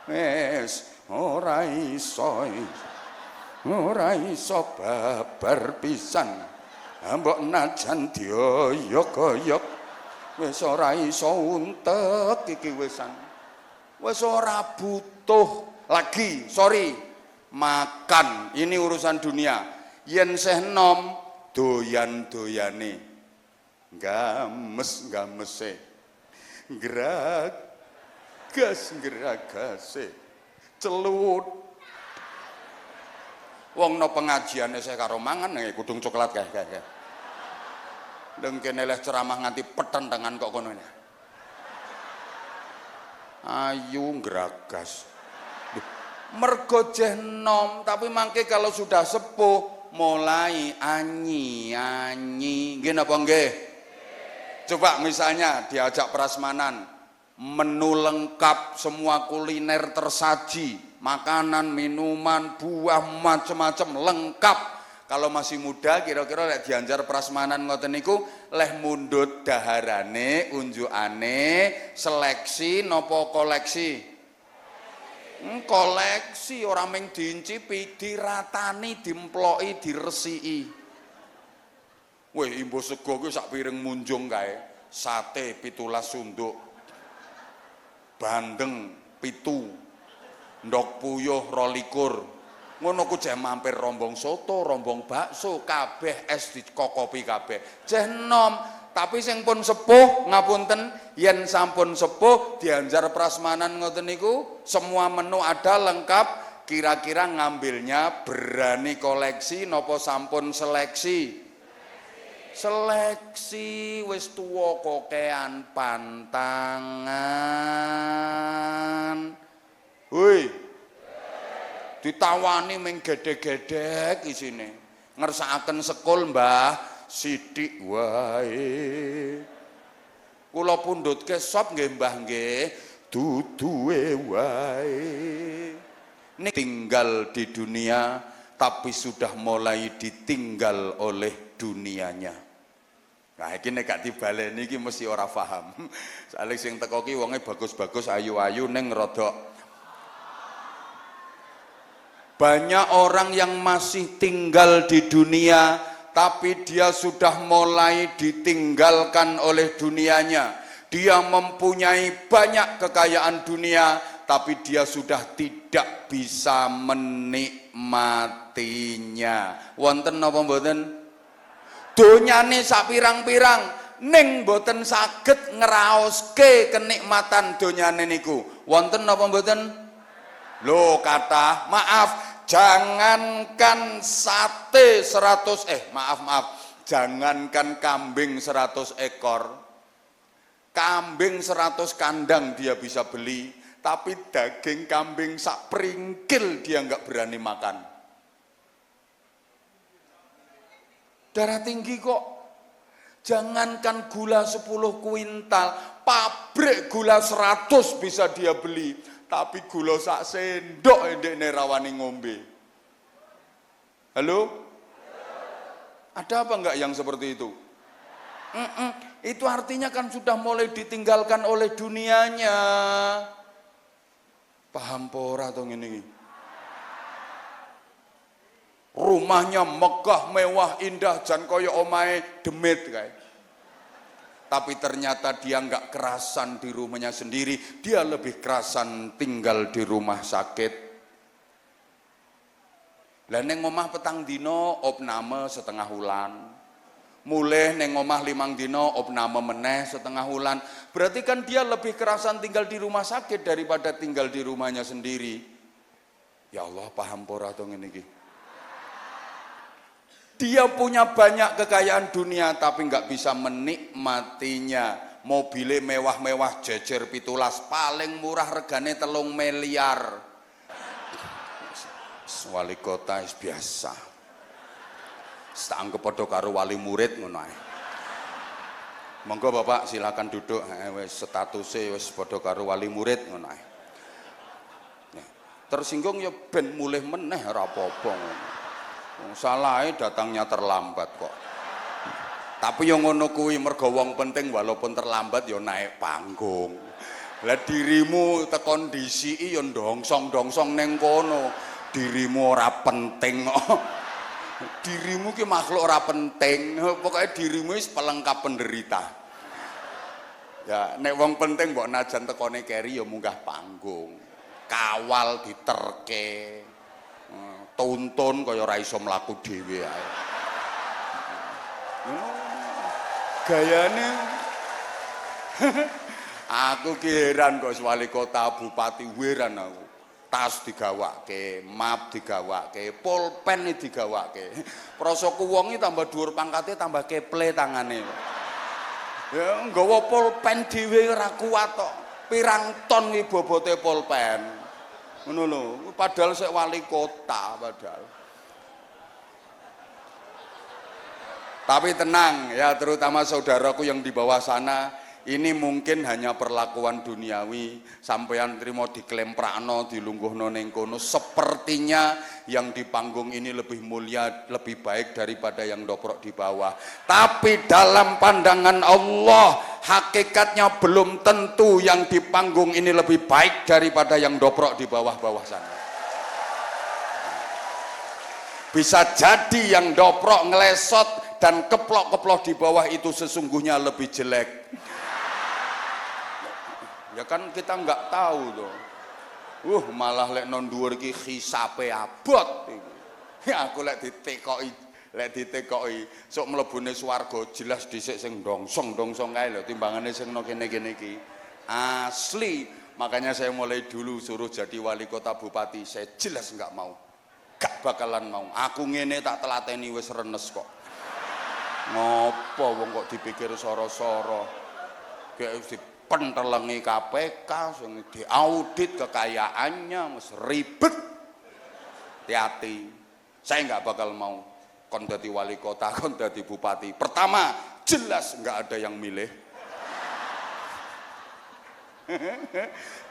Wis ora iso. Ora iso babar pisan. Mbok najan dioyok-oyok. Wis ora iso untek iki wisan. Wis ora butuh lagi, sorry, makan, ini urusan dunia. Yen seh nom, doyan-doyane, games-gamese, geragas-geragase, celut. Wong no pengajiane saya karo mangan, kudung coklat kayak. Deng kene leh ceramah nganti petentengan kok kono ini. Ayu ngeragas. Mergo jeh nom, tapi mangke kalau sudah sepuh mulai anyi-anyi. Nggih napa nggih? Coba misalnya diajak prasmanan, menu lengkap, semua kuliner tersaji, Makanan, minuman, buah macam-macam lengkap. Kalau masih muda kira-kira lek dianjar prasmanan ngoten niku leh mundut daharane, unjukane, seleksi nopo koleksi? Koleksi, ora mung diincipi, diratani, dimploki, diresiki. Weh, imbo sego kuwi sak piring munjung kae. Sate 17 sunduk. Bandeng 7. Ndok puyuh 22. Ngono ku jeh mampir rombong soto, rombong bakso, kabeh es dikokopi kabeh. Jeh nom, tapi sing pun sepuh ngapunten, yen sampun sepuh dianjar prasmanan ngoten niku, semua menu ada lengkap, kira-kira ngambilnya berani koleksi napa sampun seleksi? Seleksi, wis tuwa kokean pantangan. Woi, ditawani ming gedhe-gedhek isine. Ngersakaken sekul Mbah, sithik wae. Kula pundhutke sop nggih Mbah nggih, duduhe wae. Ning tinggal di dunia tapi sudah mulai ditinggal oleh dunianya. Nah, iki nek gak dibaleni iki mesti ora paham. Soale sing teko ki wonge bagus-bagus, ayu-ayu ning rodok. Banyak orang yang masih tinggal di dunia, tapi dia sudah mulai ditinggalkan oleh dunianya. Dia mempunyai banyak kekayaan dunia, tapi dia sudah tidak bisa menikmatinya. Wonten napa mboten? Donyane sak pirang-pirang, ning mboten saged ngraoske kenikmatan donyane niku. Wonten napa mboten? Loh kata, maaf, jangankan sate 100 jangankan kambing 100 ekor, kambing 100 kandang dia bisa beli, tapi daging kambing sak pringkil dia nggak berani makan. Darah tinggi kok. Jangankan gula 10 kuintal, pabrik gula 100 bisa dia beli. Tapi gula sak sendok ndekne rawani ngombe. Halo? Ada apa enggak yang seperti itu? Itu artinya kan sudah mulai ditinggalkan oleh dunianya. Paham pora to ngene iki? Rumahnya megah, mewah, indah, jan kaya omahe demit kae. Tapi ternyata dia enggak kerasan di rumahnya sendiri, dia lebih kerasan tinggal di rumah sakit. Lah ning omah petang dina opname setengah wulan. Mulih ning omah 5 dina opname meneh setengah wulan. Berarti kan dia lebih kerasan tinggal di rumah sakit daripada tinggal di rumahnya sendiri. Ya Allah, paham pora to ngene iki? Dia punya banyak kekayaan dunia tapi nggak bisa menikmatinya. Mobilnya mewah-mewah jejer 17, paling murah regane 3 miliar. Wali kota biasa. Setangkep padha karo wali murid ngono ae. Monggo Bapak silakan duduk, wis statuse wis padha karo wali murid ngono ae. Tersinggung ya ben mulih meneh ora apa-apa ngono. Salahe datangnya terlambat kok. Tapi yang ngono kuwi mergo wong penting walaupun terlambat ya naik panggung. Lah dirimu tekon disiki ya ndongsong-ndongsong ning kono. Dirimu ora penting kok. Dirimu ki makhluk ora penting. Pokoke dirimu wis pelengkap penderita. Ya nek wong penting mbok najan tekone keri ya munggah panggung. Kawal diterke. Tuntun kaya ora iso mlaku dhewe ae. Gayane aku ki heran kok wali kota bupati heran aku. Tas digawake, map digawake, pulpen digawake. Prasaku wong iki tambah dhuwur pangkate tambah keple tangane. Ya nggawa pulpen dhewe ora kuat kok. Pirang ton iki bobote pulpen. Ngono lho, padahal sik wali kota padahal. Tapi tenang ya, terutama saudaraku yang di bawah sana, Ini mungkin hanya perlakuan duniawi, sampean trimo diklemprakno, dilungguhno ning kono. Sepertinya yang di panggung ini lebih mulia, lebih baik daripada yang doprok di bawah. Tapi dalam pandangan Allah, hakikatnya belum tentu yang di panggung ini lebih baik daripada yang doprok di bawah-bawah sana. Bisa jadi yang doprok ngelesot dan keplok-keplok di bawah itu sesungguhnya lebih jelek. Ya kan kita nggak tahu tuh. Malah lek non dhuwur iki hisape abot iki. Ya aku lek ditekoki sok mlebune swarga jelas dhisik sing dongsong-dongsong kae lho timbangane sing kene-kene iki. Asli, makanya saya mulai dulu suruh jadi wali kota bupati, saya jelas nggak mau. Gak bakalan mau. Aku ngene tak telateni wis renes kok. Ngopo wong kok dipikir soro-soro. Kayak pentelengi KPK, sing diaudit kekayaannya, wis ribet. Hati-hati. Saya nggak bakal mau kon dadi wali kota, kon dadi bupati. Pertama, jelas nggak ada yang milih.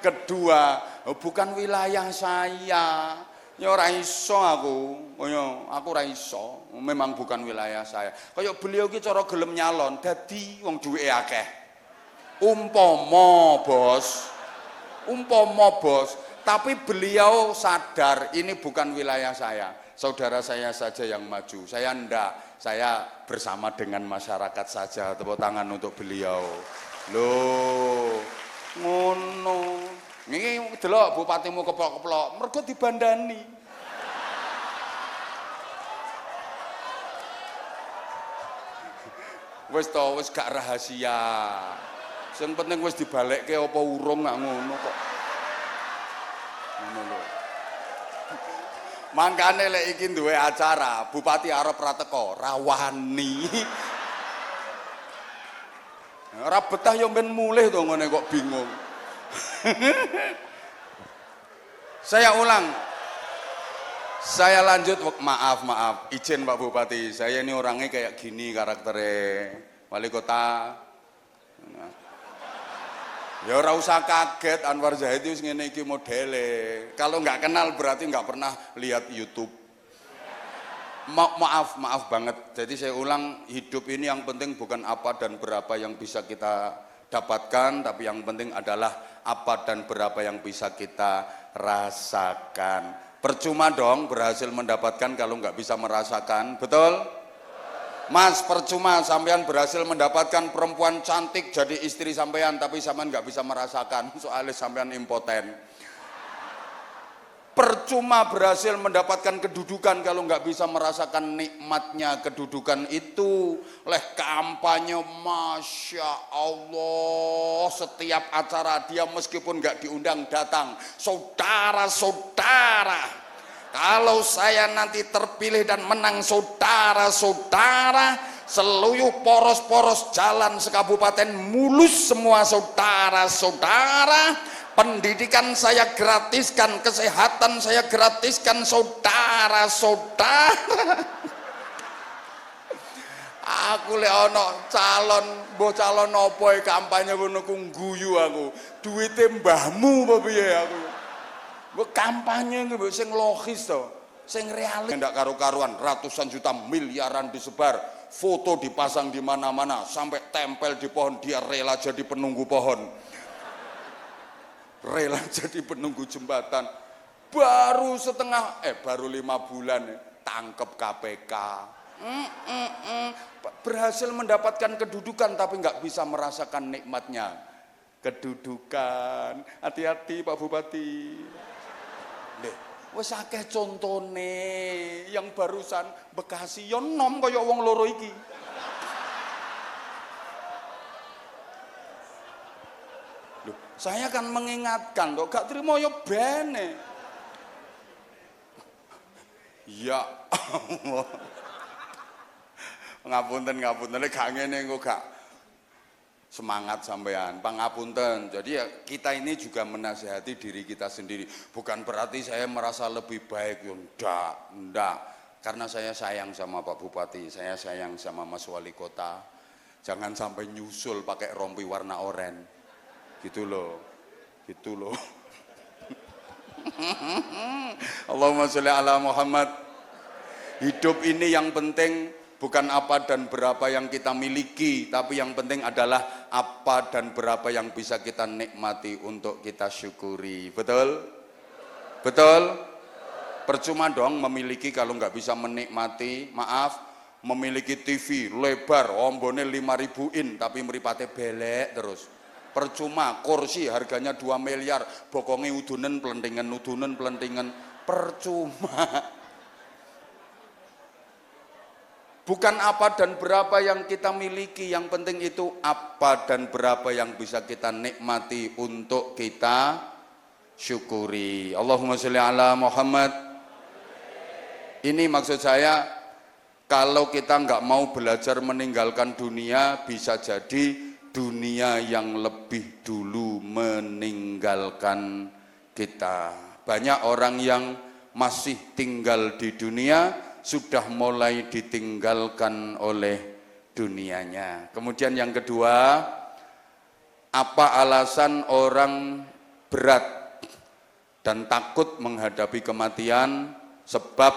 Kedua, bukan wilayah saya. Ya ora iso aku ora iso. Memang bukan wilayah saya. Kayak beliau ki cara gelem nyalon dadi wong duweke akeh. Umpama bos, tapi beliau sadar ini bukan wilayah saya. Saudara saya saja yang maju. Saya ndak. Saya bersama dengan masyarakat saja. Tepuk tangan untuk beliau. Loh, ngono. Niki delok bupatimu keplok-keplok, mergo dibandani. Wis gak rahasia. Sing penting wis dibalekke apa urung gak ngono kok. Ngono lho. Mangkane lek iki duwe acara, bupati arep ra teko, rawani. Ora betah yo ben mulih to ngene kok bingung. Saya ulang, saya lanjut. Maaf, izin Pak Bupati, saya ini orangnya kayak gini karakternya, wali kota. Ya ora usah kaget, Anwar Zahid itu ngene iki modele. Kalau nggak kenal berarti nggak pernah lihat YouTube. Maaf banget. Jadi saya ulang, hidup ini yang penting bukan apa dan berapa yang bisa kita dapatkan, tapi yang penting adalah apa dan berapa yang bisa kita rasakan. Percuma dong berhasil mendapatkan kalau nggak bisa merasakan, betul? Mas, percuma sampean berhasil mendapatkan perempuan cantik jadi istri sampean, tapi sampean nggak bisa merasakan, soalnya sampean impoten. Percuma berhasil mendapatkan kedudukan kalau nggak bisa merasakan nikmatnya kedudukan itu. Leh kampanye, Masya Allah, setiap acara dia meskipun nggak diundang datang. Saudara-saudara, kalau saya nanti terpilih dan menang, saudara-saudara, seluruh poros-poros jalan sekabupaten mulus semua saudara-saudara. Pendidikan saya gratiskan, kesehatan saya gratiskan, saudara-saudara. Aku lek ana calon apa kampanye ngono ku guyu aku. Duwite mbahmu apa piye aku. Mbok kampanye mbok sing logis to, sing realis. Ndak karu-karuan, ratusan juta miliaran disebar, foto dipasang di mana-mana, sampai tempel di pohon, dia rela jadi penunggu pohon. Rela jadi penunggu jembatan. Baru 5 bulan tangkep KPK. Berhasil mendapatkan kedudukan tapi nggak bisa merasakan nikmatnya kedudukan. Hati-hati Pak Bupati. Wes akeh contone yang barusan Bekasi yo nom kaya wong loro iki. Saya kan mengingatkan kok gak terima yo bene. Ya Allah. Ngapunten lek gak ngene kok gak semangat sampean. Pangapunten. Jadi ya kita ini juga menasihati diri kita sendiri. Bukan berarti saya merasa lebih baik yo ndak. Karena saya sayang sama Pak Bupati, saya sayang sama Mas Wali Kota. Jangan sampai nyusul pakai rompi warna oranye. Gitu loh. Gitu loh. Allahumma sholli ala Muhammad. Hidup ini yang penting bukan apa dan berapa yang kita miliki, tapi yang penting adalah apa dan berapa yang bisa kita nikmati untuk kita syukuri. Betul? Betul? Percuma dong memiliki kalau nggak bisa menikmati. Maaf, memiliki TV lebar, ombone 5.000 in, tapi mripate belek terus. Percuma, kursi harganya 2 miliar, bokonge udunen pelentingan, percuma. Bukan apa dan berapa yang kita miliki, yang penting itu apa dan berapa yang bisa kita nikmati untuk kita syukuri. Allahumma sholli ala Muhammad. Ini maksud saya, kalau kita nggak mau belajar meninggalkan dunia, bisa jadi dunia yang lebih dulu meninggalkan kita. Banyak orang yang masih tinggal di dunia, sudah mulai ditinggalkan oleh dunianya. Kemudian yang kedua, apa alasan orang berat dan takut menghadapi kematian? Sebab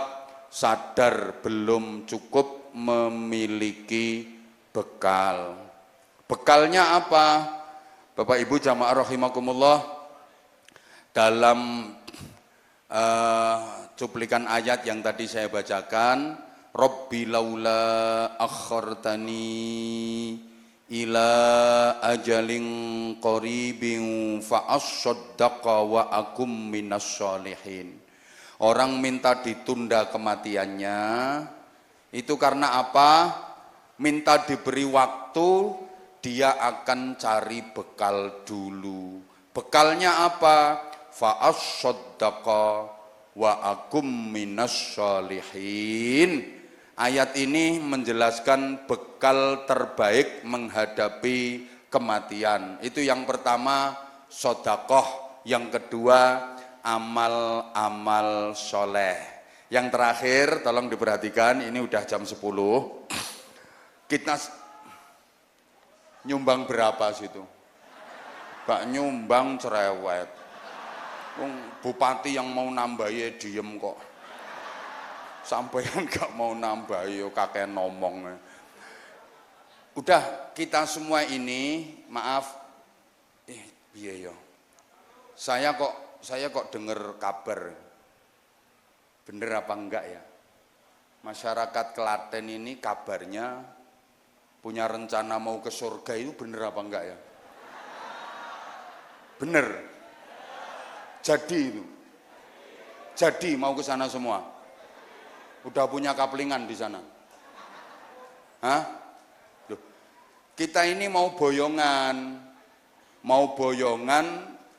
sadar belum cukup memiliki bekal. Bekalnya apa? Bapak Ibu jamaah rahimakumullah, dalam cuplikan ayat yang tadi saya bacakan, Rabbi laula akhartani ila ajalin qaribin fa asaddaqa wa akum minas sholihin. Orang minta ditunda kematiannya itu karena apa? Minta diberi waktu, dia akan cari bekal dulu. Bekalnya apa? Fa asaddaqa wa akum minas sholihin. Ayat ini menjelaskan bekal terbaik menghadapi kematian. Itu yang pertama, sedekah. Yang kedua, amal-amal soleh. Yang terakhir, tolong diperhatikan, ini udah jam 10. Kita nyumbang berapa situ? Gak nyumbang cerewet. Bupati yang mau nambah ya diem kok. Sampeyan gak mau nambah ya kakek ngomong. Udah, kita semua ini, maaf, iya ya. Saya kok dengar kabar, bener apa enggak ya? Masyarakat Klaten ini kabarnya punya rencana mau ke surga, itu bener apa enggak ya? Bener. Jadi itu. Jadi mau ke sana semua. Udah punya kaplingan di sana. Hah? Loh, kita ini mau boyongan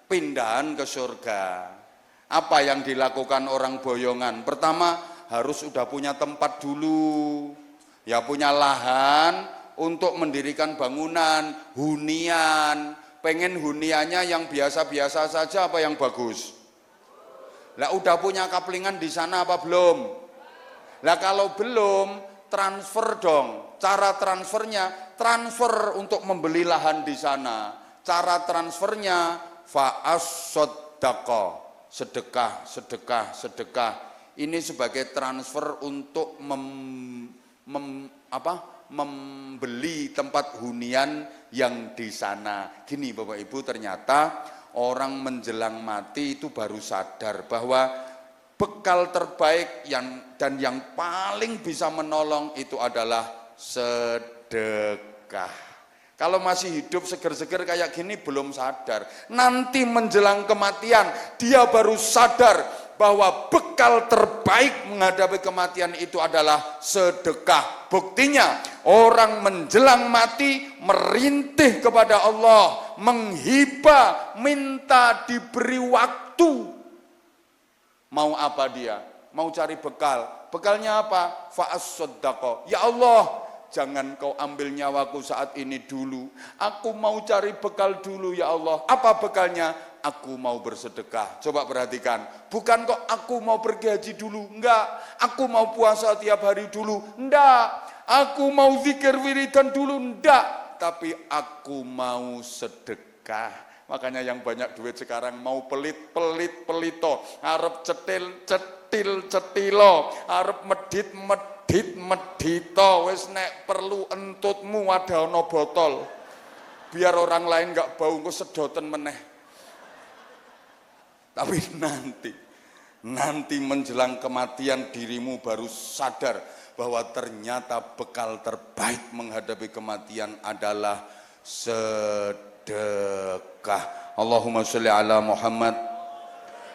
pindahan ke surga. Apa yang dilakukan orang boyongan? Pertama, harus sudah punya tempat dulu. Ya punya lahan untuk mendirikan bangunan, hunian. Pengen huniannya yang biasa-biasa saja apa yang bagus? Lah udah punya kaplingan di sana apa belum? Lah kalau belum, transfer dong. Cara transfernya, transfer untuk membeli lahan di sana. Cara transfernya fa'as-soddaqa, sedekah. Ini sebagai transfer untuk membeli tempat hunian yang di sana. Gini Bapak Ibu, ternyata orang menjelang mati itu baru sadar bahwa bekal terbaik dan yang paling bisa menolong itu adalah sedekah. Kalau masih hidup seger-seger kayak gini belum sadar. Nanti menjelang kematian dia baru sadar bahwa bekal terbaik menghadapi kematian itu adalah sedekah. Buktinya orang menjelang mati merintih kepada Allah, menghibah, minta diberi waktu. Mau apa dia? Mau cari bekal. Bekalnya apa? Fa'as-soddaqa. Ya Allah, jangan kau ambil nyawaku saat ini dulu. Aku mau cari bekal dulu ya Allah. Apa bekalnya? Aku mau bersedekah. Coba perhatikan. Bukan kok aku mau pergi haji dulu. Enggak. Aku mau puasa tiap hari dulu. Enggak. Aku mau zikir wiridan dulu, ndak. Tapi aku mau sedekah. Makanya yang banyak duit sekarang mau pelito, arep cetilo, arep medito, wis nek perlu entutmu ada ono botol. Biar orang lain enggak bau, engko sedoten meneh. Tapi nanti menjelang kematian dirimu baru sadar bahwa ternyata bekal terbaik menghadapi kematian adalah sedekah. Allahumma sholli ala Muhammad.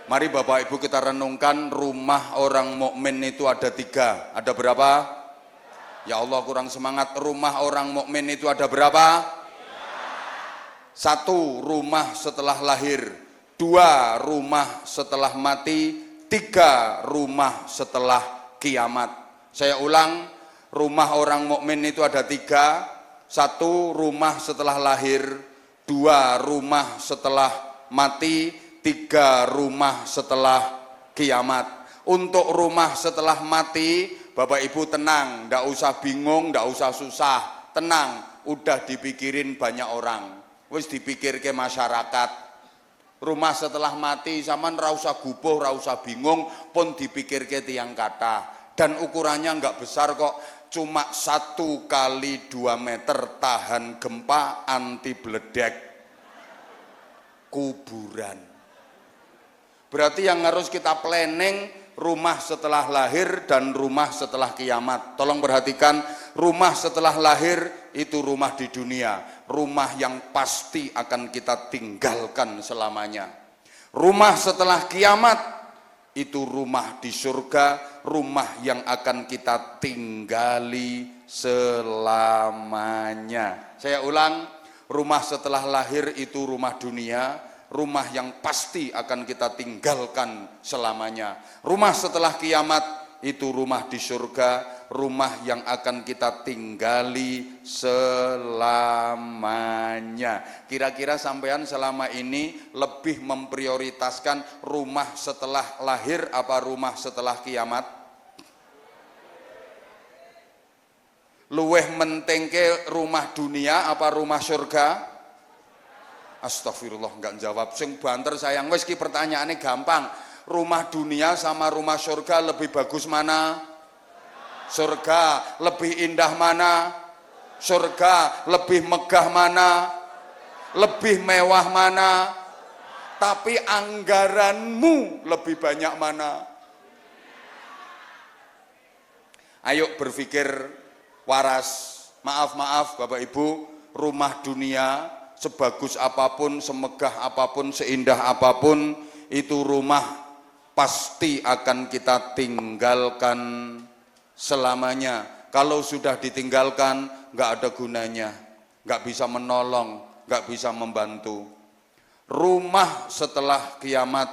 Mari Bapak Ibu kita renungkan, rumah orang mukmin itu ada 3. Ada berapa? Ya Allah kurang semangat. Rumah orang mukmin itu ada berapa? 1. Rumah setelah lahir. 2. Rumah setelah mati. 3. Rumah setelah kiamat. Saya ulang, rumah orang mukmin itu ada 3. 1. Rumah setelah lahir. 2. Rumah setelah mati. 3. Rumah setelah kiamat. Untuk rumah setelah mati, Bapak Ibu tenang, ndak usah bingung, ndak usah susah, tenang, udah dipikirin banyak orang, wis dipikir ke masyarakat. Rumah setelah mati sampean ra usah gubuh, ra usah bingung, pun dipikir ke tiang kata. Dan ukurannya enggak besar kok, cuma 1 kali 2 meter, tahan gempa, anti bledek. Kuburan. Berarti yang harus kita planning rumah setelah lahir dan rumah setelah kiamat. Tolong perhatikan, rumah setelah lahir itu rumah di dunia, rumah yang pasti akan kita tinggalkan selamanya. Rumah setelah kiamat itu rumah di surga, rumah yang akan kita tinggali selamanya. Saya ulang, rumah setelah lahir itu rumah dunia, rumah yang pasti akan kita tinggalkan selamanya. Rumah setelah kiamat itu rumah di surga, rumah yang akan kita tinggali selamanya. Kira-kira sampean selama ini lebih memprioritaskan rumah setelah lahir apa rumah setelah kiamat? Luweh mentengke rumah dunia apa rumah surga? Astagfirullah, enggak jawab. Sing banter sayang, wis ki pertanyaannya gampang. Rumah dunia sama rumah surga lebih bagus mana? Surga. Lebih indah mana? Surga. Lebih megah mana? Lebih mewah mana? Tapi anggaranmu lebih banyak mana? Ayo berpikir waras. Maaf Bapak Ibu, rumah dunia sebagus apapun, semegah apapun, seindah apapun, itu rumah pasti akan kita tinggalkan selamanya. Kalau sudah ditinggalkan, nggak ada gunanya, nggak bisa menolong, nggak bisa membantu. Rumah setelah kiamat,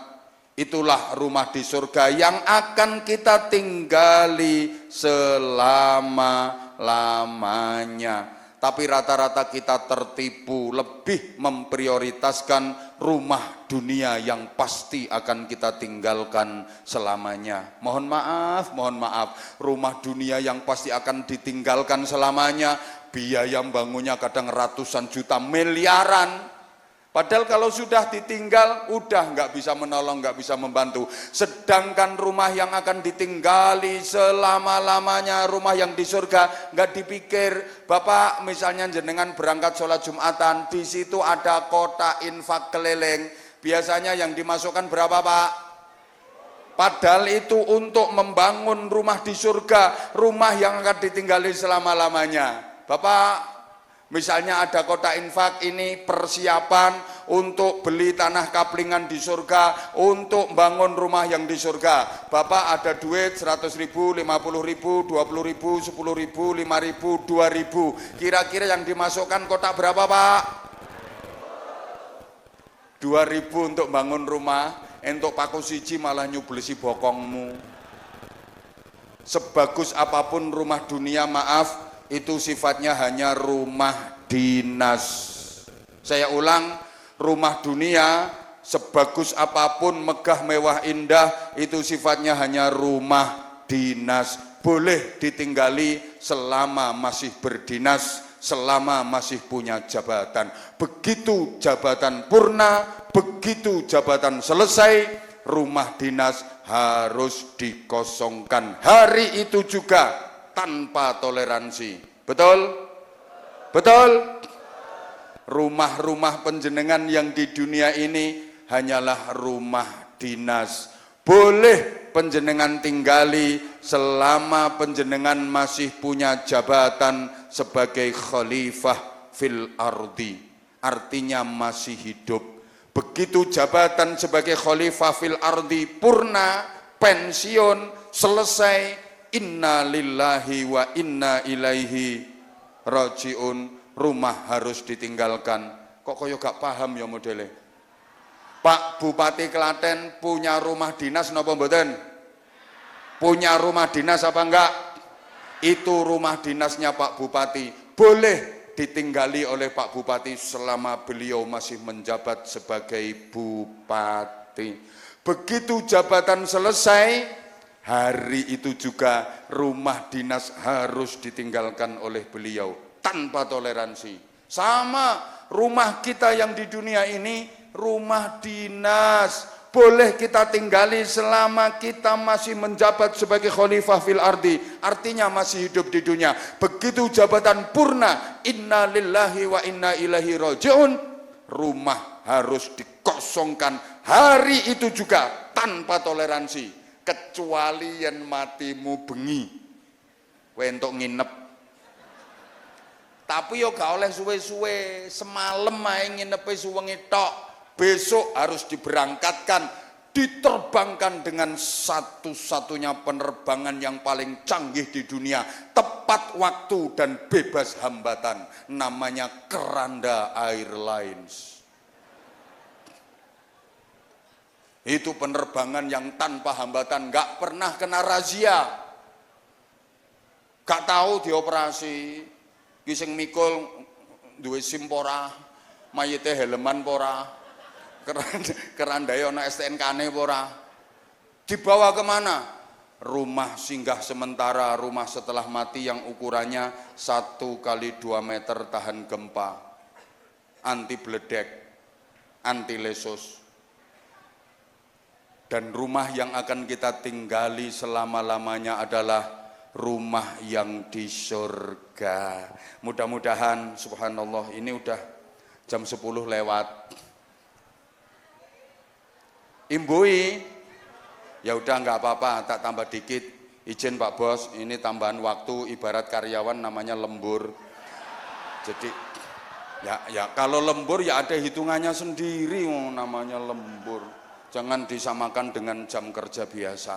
itulah rumah di surga yang akan kita tinggali selama-lamanya. Tapi rata-rata kita tertipu, lebih memprioritaskan rumah dunia yang pasti akan kita tinggalkan selamanya. Mohon maaf, rumah dunia yang pasti akan ditinggalkan selamanya, biaya bangunnya kadang ratusan juta, miliaran. Padahal kalau sudah ditinggal, udah nggak bisa menolong, nggak bisa membantu. Sedangkan rumah yang akan ditinggali selama-lamanya, rumah yang di surga, nggak dipikir. Bapak misalnya jenengan berangkat sholat Jumatan, di situ ada kotak infak keliling. Biasanya yang dimasukkan berapa Pak? Padahal itu untuk membangun rumah di surga, rumah yang akan ditinggali selama-lamanya. Bapak, misalnya ada kotak infak, ini persiapan untuk beli tanah kaplingan di surga, untuk bangun rumah yang di surga. Bapak ada duit 100 ribu, 50 ribu, 20 ribu, 10 ribu, 5 ribu, 2 ribu. Kira-kira yang dimasukkan kotak berapa Pak? 2 ribu untuk bangun rumah, untuk paku siji malah nyublesi bokongmu. Sebagus apapun rumah dunia, maaf, itu sifatnya hanya rumah dinas. Saya ulang, rumah dunia sebagus apapun, megah, mewah, indah, itu sifatnya hanya rumah dinas. Boleh ditinggali selama masih berdinas, selama masih punya jabatan. Begitu jabatan purna, begitu jabatan selesai, rumah dinas harus dikosongkan. Hari itu juga tanpa toleransi. Betul? Betul? Rumah-rumah penjenengan yang di dunia ini hanyalah rumah dinas. Boleh penjenengan tinggali selama penjenengan masih punya jabatan sebagai khalifah fil ardi. Artinya masih hidup. Begitu jabatan sebagai khalifah fil ardi purna, pensiun, selesai, inna lillahi wa inna ilaihi rajiun, rumah harus ditinggalkan. Kok koyo gak paham ya modelnya? Pak Bupati Klaten punya rumah dinas napa mboten? Punya rumah dinas apa enggak? Itu rumah dinasnya Pak Bupati. Boleh ditinggali oleh Pak Bupati selama beliau masih menjabat sebagai bupati. Begitu jabatan selesai, hari itu juga rumah dinas harus ditinggalkan oleh beliau tanpa toleransi. Sama rumah kita yang di dunia ini, rumah dinas boleh kita tinggali selama kita masih menjabat sebagai khalifah fil ardi, artinya masih hidup di dunia. Begitu jabatan purna, inna lillahi wa inna ilaihi rajiun, rumah harus dikosongkan hari itu juga tanpa toleransi, kecuali yen matimu bengi kowe entuk nginep. Tapi yo gak oleh suwe-suwe, semalam ae nginepe suwengi tok. Besok harus diberangkatkan, diterbangkan dengan satu-satunya penerbangan yang paling canggih di dunia, tepat waktu dan bebas hambatan, namanya Keranda Airlines. Itu penerbangan yang tanpa hambatan, gak pernah kena razia, gak tahu dioperasi, kising mikul duwe SIM pora, mayite helman pora, kerandai ana STNK-ne ora. Dibawa kemana? Rumah singgah sementara, rumah setelah mati yang ukurannya 1 kali 2 meter tahan gempa, anti bledek, anti lesus. Dan rumah yang akan kita tinggali selama-lamanya adalah rumah yang di surga. Mudah-mudahan, subhanallah, ini udah jam 10 lewat. Imbui, ya udah nggak apa-apa, tak tambah dikit. Izin Pak Bos, ini tambahan waktu, ibarat karyawan namanya lembur. Jadi ya kalau lembur ya ada hitungannya sendiri, namanya lembur. Jangan disamakan dengan jam kerja biasa.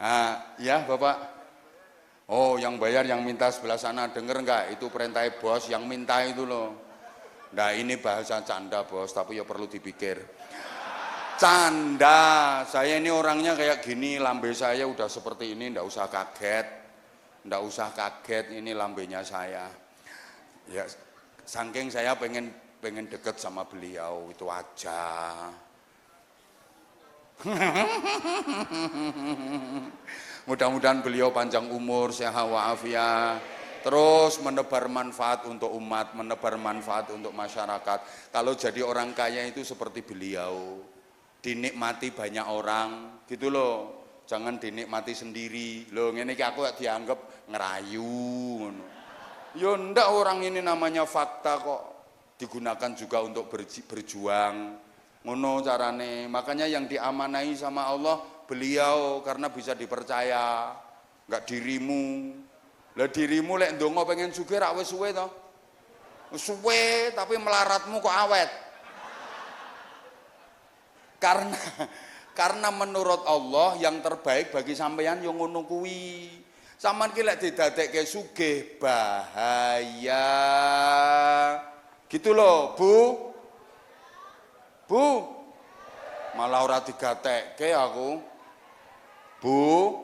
Nah, ya Bapak. Oh, yang bayar yang minta sebelah sana, denger nggak? Itu perintah bos, yang minta itu loh. Nah, ini bahasa canda Bos, tapi ya perlu dipikir. Canda, saya ini orangnya kayak gini, lambe saya udah seperti ini, ndak usah kaget, ini lambenya saya. Ya, saking saya pengen deket sama beliau, itu aja. Mudah-mudahan beliau panjang umur, sehat wa'afiat, terus menebar manfaat untuk umat, menebar manfaat untuk masyarakat. Kalau jadi orang kaya itu seperti beliau, dinikmati banyak orang, gitu loh. Jangan dinikmati sendiri. Loh, ngene iki aku dianggap ngerayu. Ya ndak, orang ini namanya fakta kok. Digunakan juga untuk berjuang. Ngono carane. Makanya yang diamanai sama Allah beliau, karena bisa dipercaya. Enggak dirimu. Lah dirimu lek ndonga pengen sugih rak wis suwe to. Suwe tapi melaratmu kok awet. Karena menurut Allah yang terbaik bagi sampeyan yang ngono kuwi. Sampeyan ki lek didadekke sugih bahaya. Gitu loh, Bu. Malah ora digatekke aku. Bu.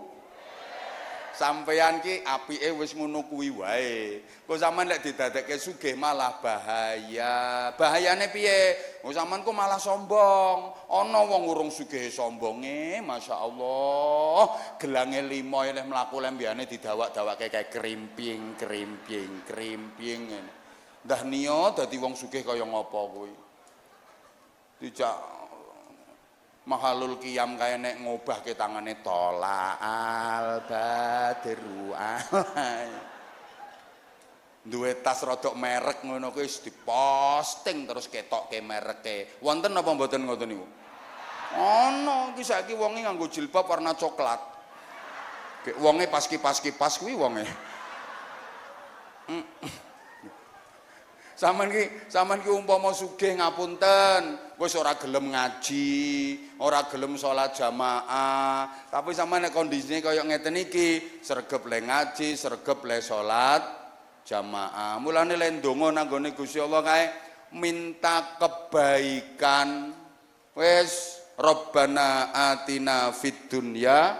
Sampeyan ki apike wis ngono kuwi wae. Kok sampean lek didadekke sugih malah bahaya. Bahayane piye? Kok sampean kok malah sombong. Ana wong urung sugih sombonge, masyaallah. Gelange 5 leh mlaku lembiyane didawak-dawakke kayak krimping. Ndah niya dadi wong sugih kaya ngapa kuwi? Dijak mahalul qiyam kaya nek ngobahke tangane tola al badru duwe tas rodok merek ngono kuwi wis diposting terus ketokke mereke. Wonten apa mboten ngoten niku? Ana iki saiki wonge nganggo jilbab warna coklat. Kek wonge pas kipas kuwi wonge. Sampeyan ki umpama sugih ngapunten, wis ora gelem ngaji, ora gelem salat jamaah, tapi sampeyan nek kondisine kaya ngeten iki, sregep le ngaji, sregep le salat jamaah. Mulane le ndonga nang gone Gusti Allah kae minta kebaikan. Wis Rabbana atina fid dunya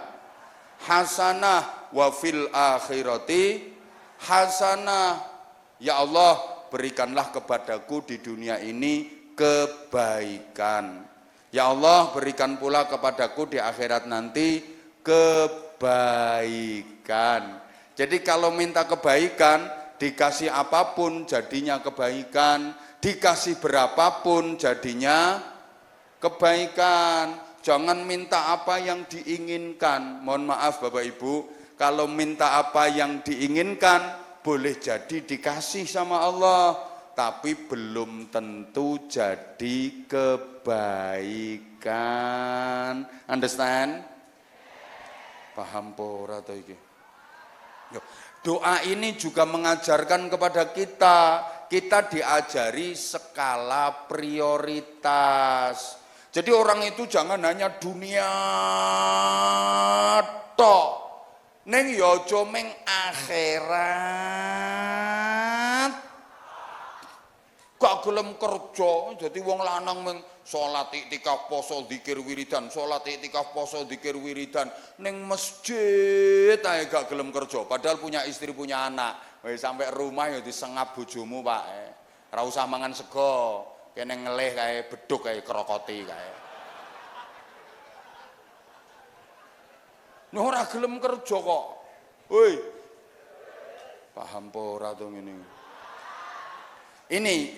hasanah wa fil akhirati hasanah. Ya Allah, berikanlah kepadaku di dunia ini kebaikan. Ya Allah, berikan pula kepadaku di akhirat nanti kebaikan. Jadi kalau minta kebaikan, dikasih apapun jadinya kebaikan, dikasih berapapun jadinya kebaikan. Jangan minta apa yang diinginkan. Mohon maaf Bapak Ibu, kalau minta apa yang diinginkan boleh jadi dikasih sama Allah, tapi belum tentu jadi kebaikan. Understand? Paham pora to iki? Doa ini juga mengajarkan kepada kita diajari skala prioritas. Jadi orang itu jangan hanya dunia tok. Neng yo aja meng akhirat. Gak gelem kerja, jadi wong lanang meng salat iktikaf poso zikir wiridan, salat iktikaf poso zikir wiridan, ning masjid ae gak gelem kerja, padahal punya istri punya anak. Wis sampai rumah ya disengap bojomu, Pak. Ora usah mangan sego, kene ngelih kae beduk kae krokoti kae. Nek ora gelem kerja kok. Woi. Paham po ora to ngene. Ini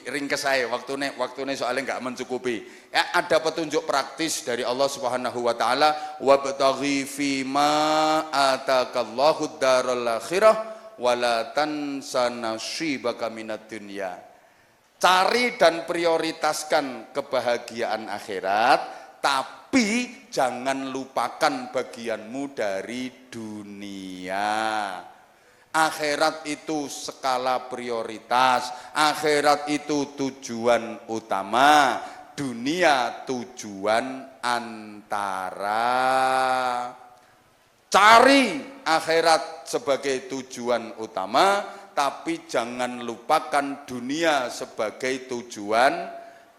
ringkes saya waktune soalnya enggak mencukupi. Ya, ada petunjuk praktis dari Allah Subhanahu wa taala, wabtaghi fima atakallahu darul akhirah wala tansa nasibaka minad dunya. Cari dan prioritaskan kebahagiaan akhirat, tapi jangan lupakan bagianmu dari dunia. Akhirat itu skala prioritas, akhirat itu tujuan utama, dunia tujuan antara. Cari akhirat sebagai tujuan utama, tapi jangan lupakan dunia sebagai tujuan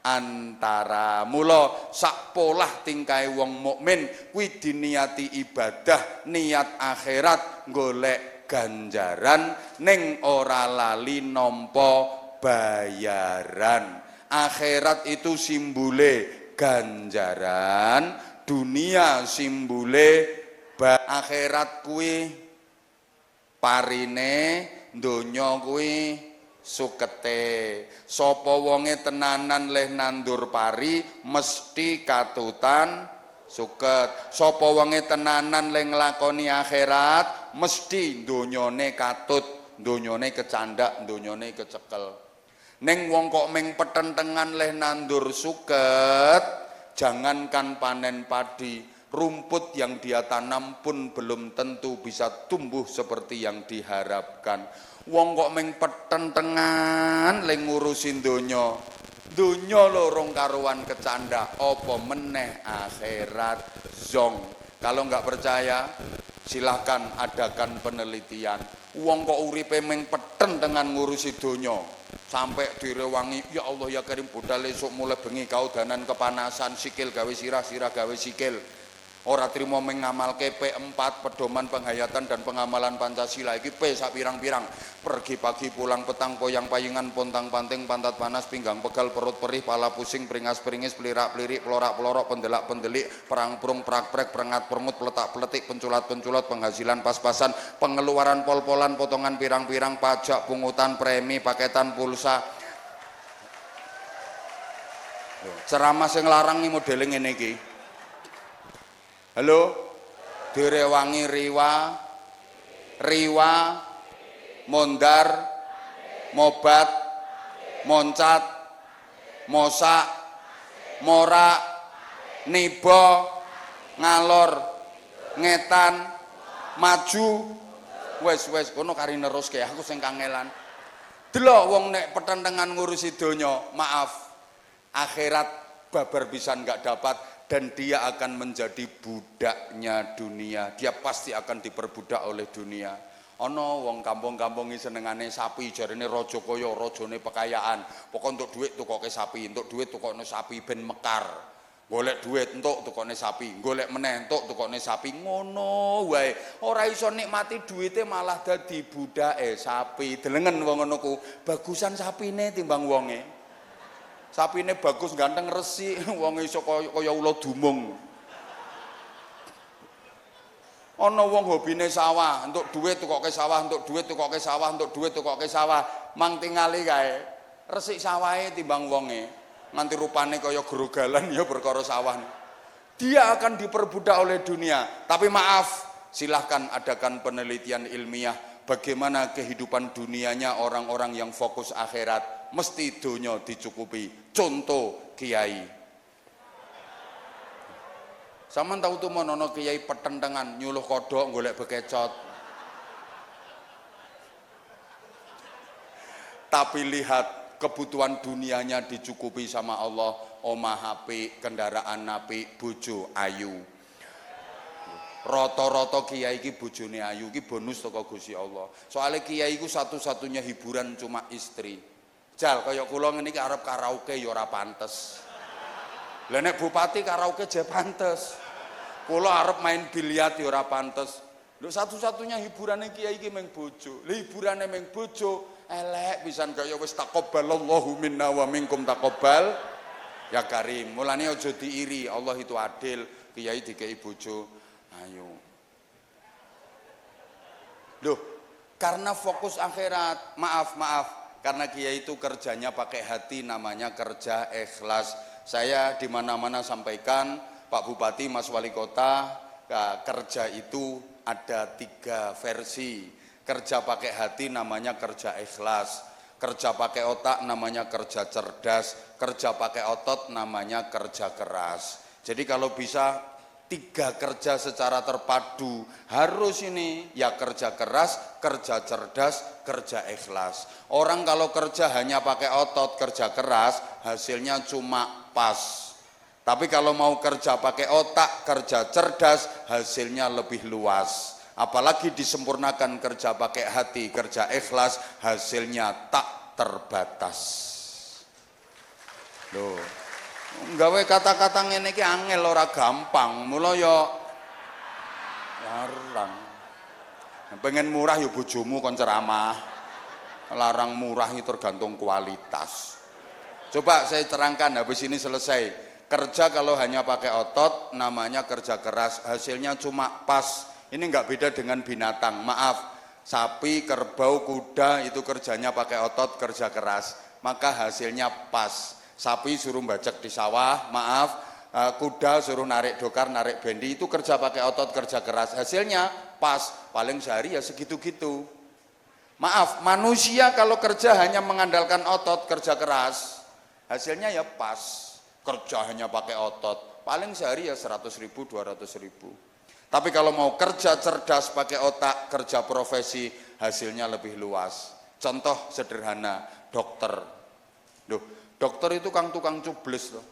antara. Mula sak polah tingkai wong mukmin kuwi diniati ibadah, niat akhirat, golek ganjaran, ning ora lali nampa bayaran. Akhirat itu simbole ganjaran, dunia simbole akhirat kuwi parine, donya kuwi sukete. Sapa wonge tenanan leh nandur pari mesti katutan suket. Sapa wonge tenanan leh nglakoni akhirat mesti donyane katut, donyane kecandak, donyane kecekel. Ning wong kok ming petentengan leh nandur suket, jangankan panen padi, rumput yang dia tanam pun belum tentu bisa tumbuh seperti yang diharapkan. Wong kok ming petentengan leh ngurusin donya. Donya lho rong karuan kecandak, apa meneh akhirat zong. Kalau nggak percaya, silahkan adakan penelitian. Wong kok uripe meng peten dengan ngurusi donya, sampai direwangi, ya Allah ya Karim, budal esuk mulai bengi kaudanan kepanasan, sikil gawe sirah, sirah gawe sikil. Ora trimo mengamalke P4 pedoman penghayatan dan pengamalan Pancasila iki P sak pirang-pirang. Pergi pagi pulang petang poyang payungan pontang panting pantat panas pinggang pegal perut perih pala pusing peringas peringis pelirak pelirik pelorak pelorok pendelak pendelik perang prung prak prek perengat permut peletak peletik penculat penculot penghasilan pas-pasan pengeluaran pol-polan potongan pirang-pirang pajak pungutan premi paketan pulsa. Ceramah sing larang iki modele ngene iki. Halo, direwangi riwa, mondar, mobat, moncat, mosak, morak, nibo, ngalor, ngetan, maju, wes kono kari neruske aku sing kangelan. Delok wong nek petentengan ngurusi donya, maaf, akhirat babar pisan enggak dapat. Dan dia akan menjadi budaknya dunia. Dia pasti akan diperbudak oleh dunia. Ono wong kampung-kampung iki senengane sapi, jarene raja kaya rajane pekayaan. Pokok untuk duit tukoke sapi, untuk duit tukokne sapi ben mekar. Golek duit entuk tukokne sapi, golek meneh entuk tukokne sapi. Ngono wae. Ora iso nikmati duite malah dadi budake sapi. Delengen wong ngono ku, bagusan sapine timbang wonge. Sapine bagus ganteng resik, wong iso kaya ula dumung. Ana wong hobine sawah, entuk dhuwit tukoke sawah, entuk dhuwit tukoke sawah, entuk dhuwit tukoke sawah, mang tingali kae. Resik sawahe timbang wonge. Nganti rupane kaya grogalan ya perkara sawah. Dia akan diperbudak oleh dunia. Tapi maaf, silahkan adakan penelitian ilmiah bagaimana kehidupan dunianya orang-orang yang fokus akhirat. Mesti donya dicukupi. Contoh kiai. Sampeyan tau tuh ana kiai petentengan nyuluh kodhok golek bekecot. Tapi lihat kebutuhan dunianya dicukupi sama Allah, omah apik, kendaraan apik, bojo ayu. Rata-rata kiai iki bojone ayu iki bonus saka Gusti Allah. Soale kiai iku satu-satunya hiburan cuma istri. Jal kaya kula ngene iki arep karaoke ya ora pantes. Lah nek bupati karaoke je pantes. Kula arep main biliar ya ora pantes. Lho satu-satunya hiburane kiai iki mung bojo. Lah hiburane mung bojo elek pisan kaya wis taqabbalallahu minna wa minkum taqabbal ya karim. Mulane aja diiri, Allah itu adil. Kiai dikei bojo ayo. Loh, karena fokus akhirat. Maaf. Karena kiai itu kerjanya pakai hati, namanya kerja ikhlas. Saya di mana-mana sampaikan, Pak Bupati, Mas Wali Kota, kerja itu ada 3 versi. Kerja pakai hati namanya kerja ikhlas. Kerja pakai otak namanya kerja cerdas. Kerja pakai otot namanya kerja keras. Jadi kalau bisa 3 kerja secara terpadu harus ini ya kerja keras, kerja cerdas, kerja ikhlas. Orang kalau kerja hanya pakai otot, kerja keras, hasilnya cuma pas. Tapi kalau mau kerja pakai otak, kerja cerdas, hasilnya lebih luas. Apalagi disempurnakan kerja pakai hati, kerja ikhlas, hasilnya tak terbatas. Loh. Gawe kata-kata ngene iki angel ora gampang, mula ya larang. Pengen murah ya bojomu kon ceramah. Larang murah itu tergantung kualitas. Coba saya terangkan habis ini selesai. Kerja kalau hanya pakai otot namanya kerja keras, hasilnya cuma pas. Ini enggak beda dengan binatang. Maaf, sapi, kerbau, kuda itu kerjanya pakai otot, kerja keras. Maka hasilnya pas. Sapi suruh bajak di sawah, maaf, kuda suruh narik dokar, narik bendi, itu kerja pakai otot, kerja keras. Hasilnya pas, paling sehari ya segitu-gitu. Maaf, manusia kalau kerja hanya mengandalkan otot, kerja keras, hasilnya ya pas. Kerja hanya pakai otot, paling sehari ya 100.000, 200.000. Tapi kalau mau kerja cerdas pakai otak, kerja profesi, hasilnya lebih luas. Contoh sederhana, dokter. Loh, dokter itu tukang cubles loh.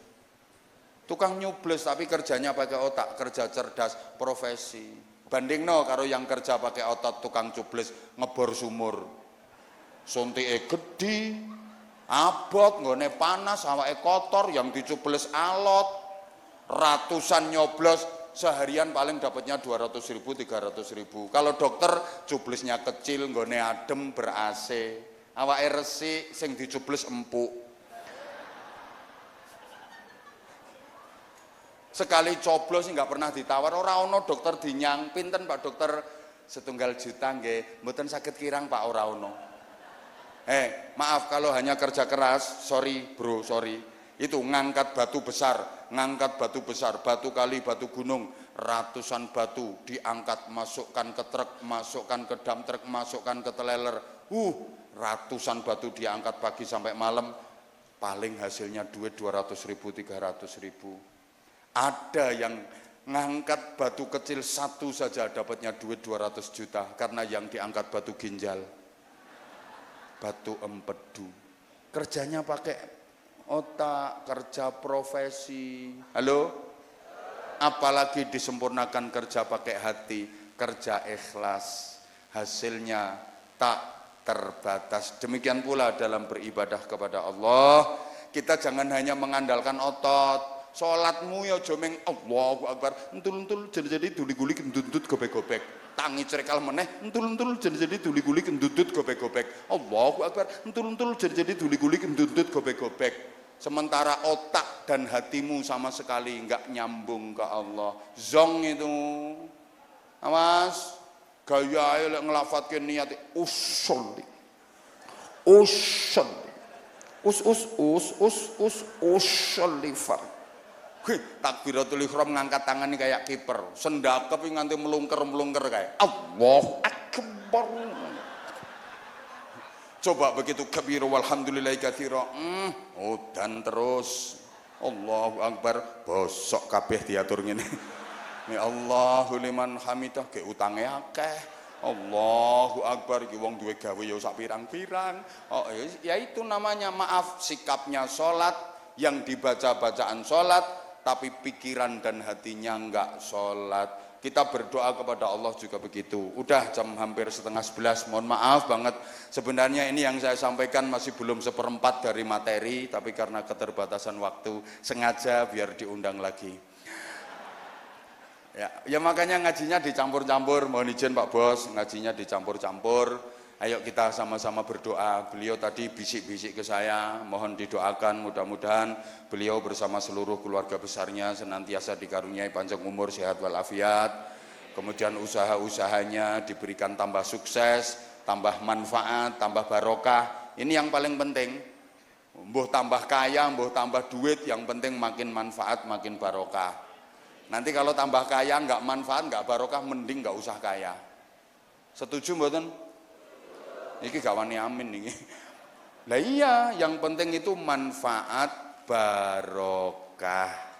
Tukang nyubles tapi kerjanya pakai otak, kerja cerdas, profesi. Bandingno karo yang kerja pakai otot tukang cubles ngebor sumur. Suntike gedhi, abot, nggone panas, awake kotor, yang dicubles alot. Ratusan nyoblos seharian paling dapatnya 200.000, 300.000. Kalau dokter cublisnya kecil, nggone adem, ber-AC. Awake resik sing dicubles empuk. Sekali coblos nggak pernah ditawar, ora ono dokter dinyang, pinten Pak dokter? 1 juta nggih, mboten sakit kirang Pak, ora ono. Maaf kalau hanya kerja keras, sorry bro, sorry. Itu ngangkat batu besar, batu kali, batu gunung, ratusan batu diangkat, masukkan ke truk, masukkan ke dump truk, masukkan ke trailer. Ratusan batu diangkat pagi sampai malam, paling hasilnya duit 200.000, 300.000. Ada yang ngangkat batu kecil satu saja dapatnya duit 200 juta karena yang diangkat batu ginjal, batu empedu. Kerjanya pakai otak, kerja profesi. Halo? Apalagi disempurnakan kerja pakai hati, kerja ikhlas. Hasilnya tak terbatas. Demikian pula dalam beribadah kepada Allah, kita jangan hanya mengandalkan otot. Salatmu ya aja meng Allahu Akbar, entul-entul jadi duli-guli kendutut gobek-gobek. Tangi crekal meneh, entul-entul jadi duli-guli kendutut gobek-gobek. Allahu Akbar, entul-entul jadi duli-guli kendutut gobek-gobek. Sementara otak dan hatimu sama sekali enggak nyambung ke Allah. Zong itu. Awas, gaya lek nglafatke niat usul. Usul. Usul. Takbiratul ihram ngangkat tangan ini kayak kiper, sendakep nganti melungker-melungker kayak Allahu Akbar. Coba begitu kabir walhamdulillahi katsira. Dan terus Allahu Akbar, bosok kabeh diatur ngene. Ya Allahu liman hamidah, ke utange akeh. Allahu Akbar, ki wong duwe gawe ya sak pirang-pirang. Oh, ya itu namanya maaf, sikapnya salat, yang dibaca bacaan salat, tapi pikiran dan hatinya enggak sholat. Kita berdoa kepada Allah juga begitu. Udah jam hampir 10:30, mohon maaf banget. Sebenarnya ini yang saya sampaikan masih belum 1/4 dari materi, tapi karena keterbatasan waktu, sengaja biar diundang lagi. Ya makanya ngajinya dicampur-campur, mohon izin Pak Bos, ngajinya dicampur-campur. Ayo kita sama-sama berdoa. Beliau tadi bisik-bisik ke saya, mohon didoakan mudah-mudahan beliau bersama seluruh keluarga besarnya senantiasa dikaruniai panjang umur, sehat walafiat. Kemudian usaha-usahanya diberikan tambah sukses, tambah manfaat, tambah barokah. Ini yang paling penting. Mbuh tambah kaya, mbuh tambah duit, yang penting makin manfaat, makin barokah. Nanti kalau tambah kaya enggak manfaat, enggak barokah, mending enggak usah kaya. Setuju mboten? Iki gak wani amin nih. Lah iya, yang penting itu manfaat barokah.